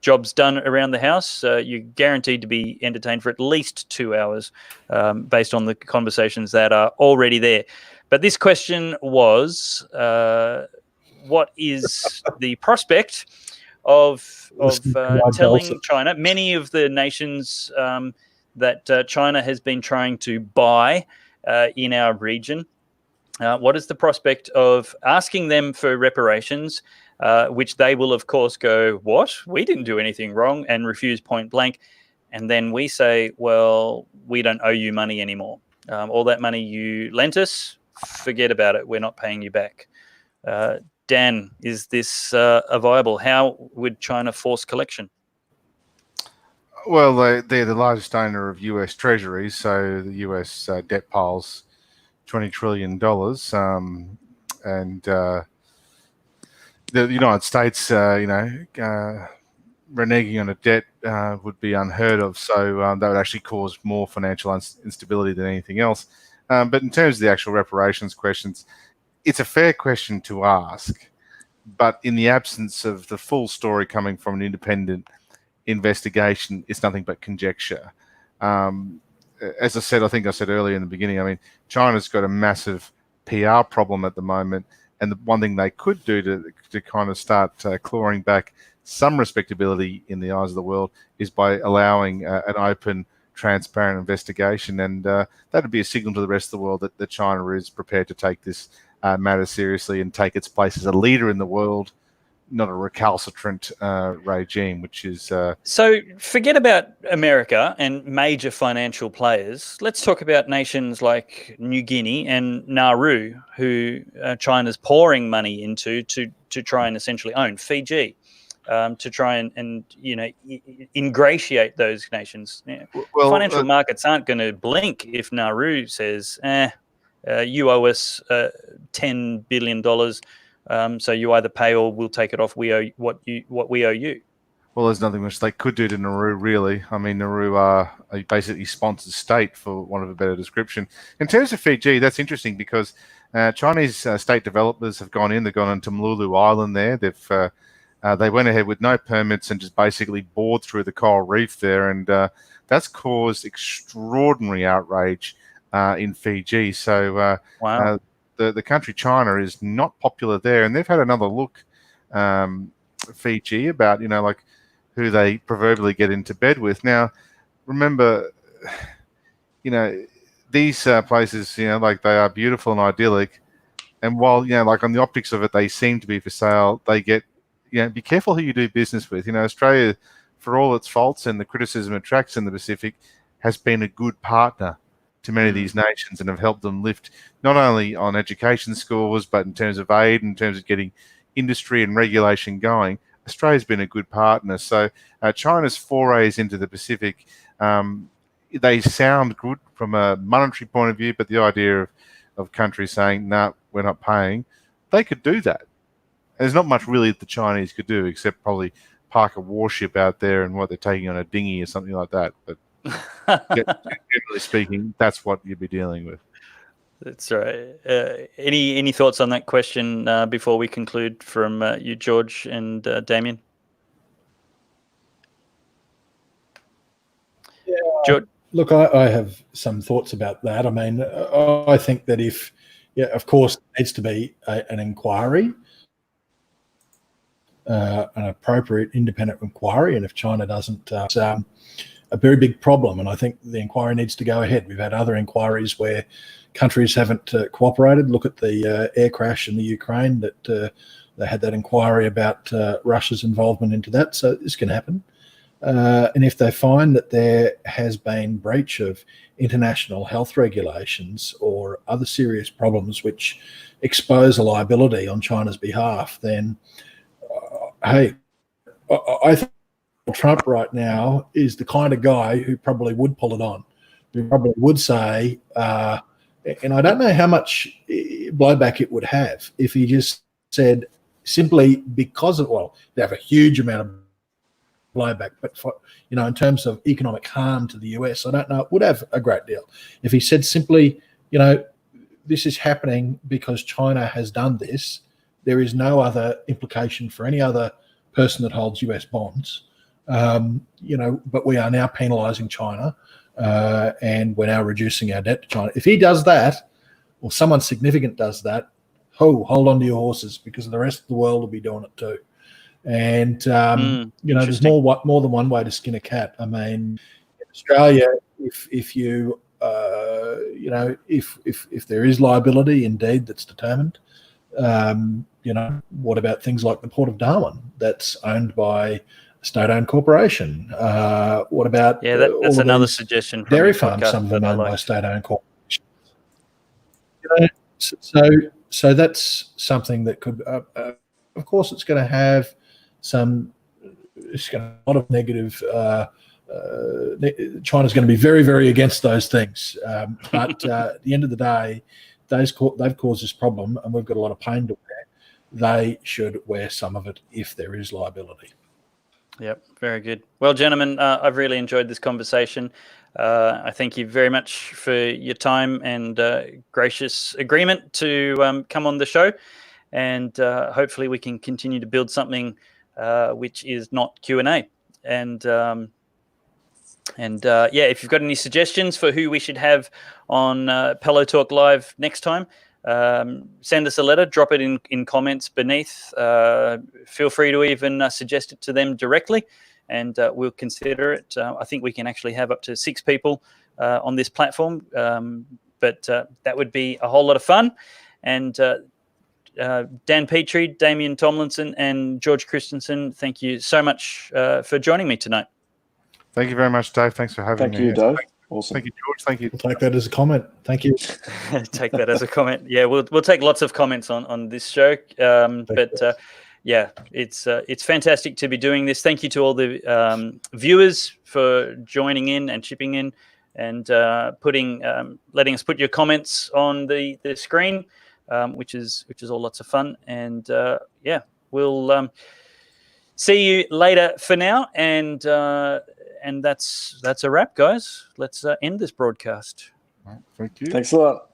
jobs done around the house. You're guaranteed to be entertained for at least 2 hours based on the conversations that are already there. But this question was, what is the prospect of telling China, many of the nations that China has been trying to buy in our region, what is the prospect of asking them for reparations, which they will, of course, go, what? We didn't do anything wrong, and refuse point blank. And then we say, well, we don't owe you money anymore. All that money you lent us, forget about it. We're not paying you back. Dan, is this viable? How would China force collection? Well, they're the largest owner of US treasuries, so the US debt pile's $20 trillion. And the United States, reneging on a debt would be unheard of. So that would actually cause more financial instability than anything else. But in terms of the actual reparations questions, it's a fair question to ask. But in the absence of the full story coming from an independent investigation, it's nothing but conjecture. As I said, I think I said earlier in the beginning, I mean, China's got a massive PR problem at the moment. And the one thing they could do to kind of start clawing back some respectability in the eyes of the world is by allowing an open, transparent investigation. And that would be a signal to the rest of the world that China is prepared to take this matter seriously and take its place as a leader in the world, not a recalcitrant regime, which is... So forget about America and major financial players. Let's talk about nations like New Guinea and Nauru, who China's pouring money into to try and essentially own. Fiji, to try and ingratiate those nations. Well, financial markets aren't going to blink if Nauru says, you owe us $10 billion, so you either pay or we'll take it off. We owe what we owe you. Well, there's nothing much they could do to Nauru, really. I mean, Nauru are a basically sponsored state, for want of a better description. In terms of Fiji, that's interesting because Chinese state developers have gone in. They've gone into Malulu Island there. They went ahead with no permits and just basically bored through the coral reef there, and that's caused extraordinary outrage in Fiji. So wow. The country China is not popular there, and they've had another look, Fiji, about like who they proverbially get into bed with. Now, remember, these places, like they are beautiful and idyllic, and while like on the optics of it, they seem to be for sale. They get, be careful who you do business with. Australia, for all its faults and the criticism it attracts in the Pacific, has been a good partner to many of these nations and have helped them lift not only on education scores, but in terms of aid, in terms of getting industry and regulation going. Australia's been a good partner. So China's forays into the Pacific, they sound good from a monetary point of view, but the idea of countries saying, no, we're not paying, they could do that. There's not much really that the Chinese could do except probably park a warship out there and what they're taking on a dinghy or something like that. But generally speaking, that's what you'd be dealing with. That's right. Any thoughts on that question before we conclude from you, George and Damien? Yeah, George? Look, I have some thoughts about that. I mean, I think that of course, there needs to be an inquiry, an appropriate independent inquiry, and if China doesn't, it's a very big problem, and I think the inquiry needs to go ahead. We've had other inquiries where countries haven't cooperated. Look at the air crash in the Ukraine that They had that inquiry about Russia's involvement into that, so this can happen. And if they find that there has been breach of international health regulations or other serious problems which expose a liability on China's behalf, then, hey, I think Trump right now is the kind of guy who probably would pull it on, who probably would say, and I don't know how much blowback it would have if he just said simply because of, well, they have a huge amount of blowback, but for, you know, in terms of economic harm to the US, I don't know, it would have a great deal. If he said simply, you know, this is happening because China has done this, there is no other implication for any other person that holds US bonds, you know, but we are now penalizing China and we're now reducing our debt to China. If he does that, or someone significant does that, hold on to your horses, because the rest of the world will be doing it too. And, you know, there's more than one way to skin a cat. I mean, in Australia, if you, you know, if there is liability indeed that's determined, you know, what about things like the Port of Darwin that's owned by a state-owned corporation? What about that's another suggestion from dairy farms, some of them owned by state-owned corporations? You know, so that's something that could, of course, it's going to have a lot of negative. China's going to be very, very against those things. But at the end of the day, they've caused this problem, and we've got a lot of pain to bear. They should wear some of it if there is liability. Yep, very good. Well, gentlemen, I've really enjoyed this conversation. I thank you very much for your time and gracious agreement to come on the show. And hopefully we can continue to build something which is not Q&A. And yeah, if you've got any suggestions for who we should have on Pellowe Talk Live next time, send us a letter, drop it in comments beneath. Feel free to even suggest it to them directly, and we'll consider it. I think we can actually have up to 6 people on this platform, but that would be a whole lot of fun. And Dan Petrie, Damien Tomlinson, and George Christensen, thank you so much for joining me tonight. Thank you very much, Dave. Thanks for having me. Thank you, Dave. Awesome. Thank you, George. Thank you. We'll take that as a comment. Thank you. Take that as a comment. Yeah, we'll take lots of comments on this show. But yeah, it's fantastic to be doing this. Thank you to all the viewers for joining in and chipping in and letting us put your comments on the screen, which is all lots of fun. And yeah, we'll see you later for now. And that's a wrap, guys. Let's end this broadcast. Thank you. Thanks a lot.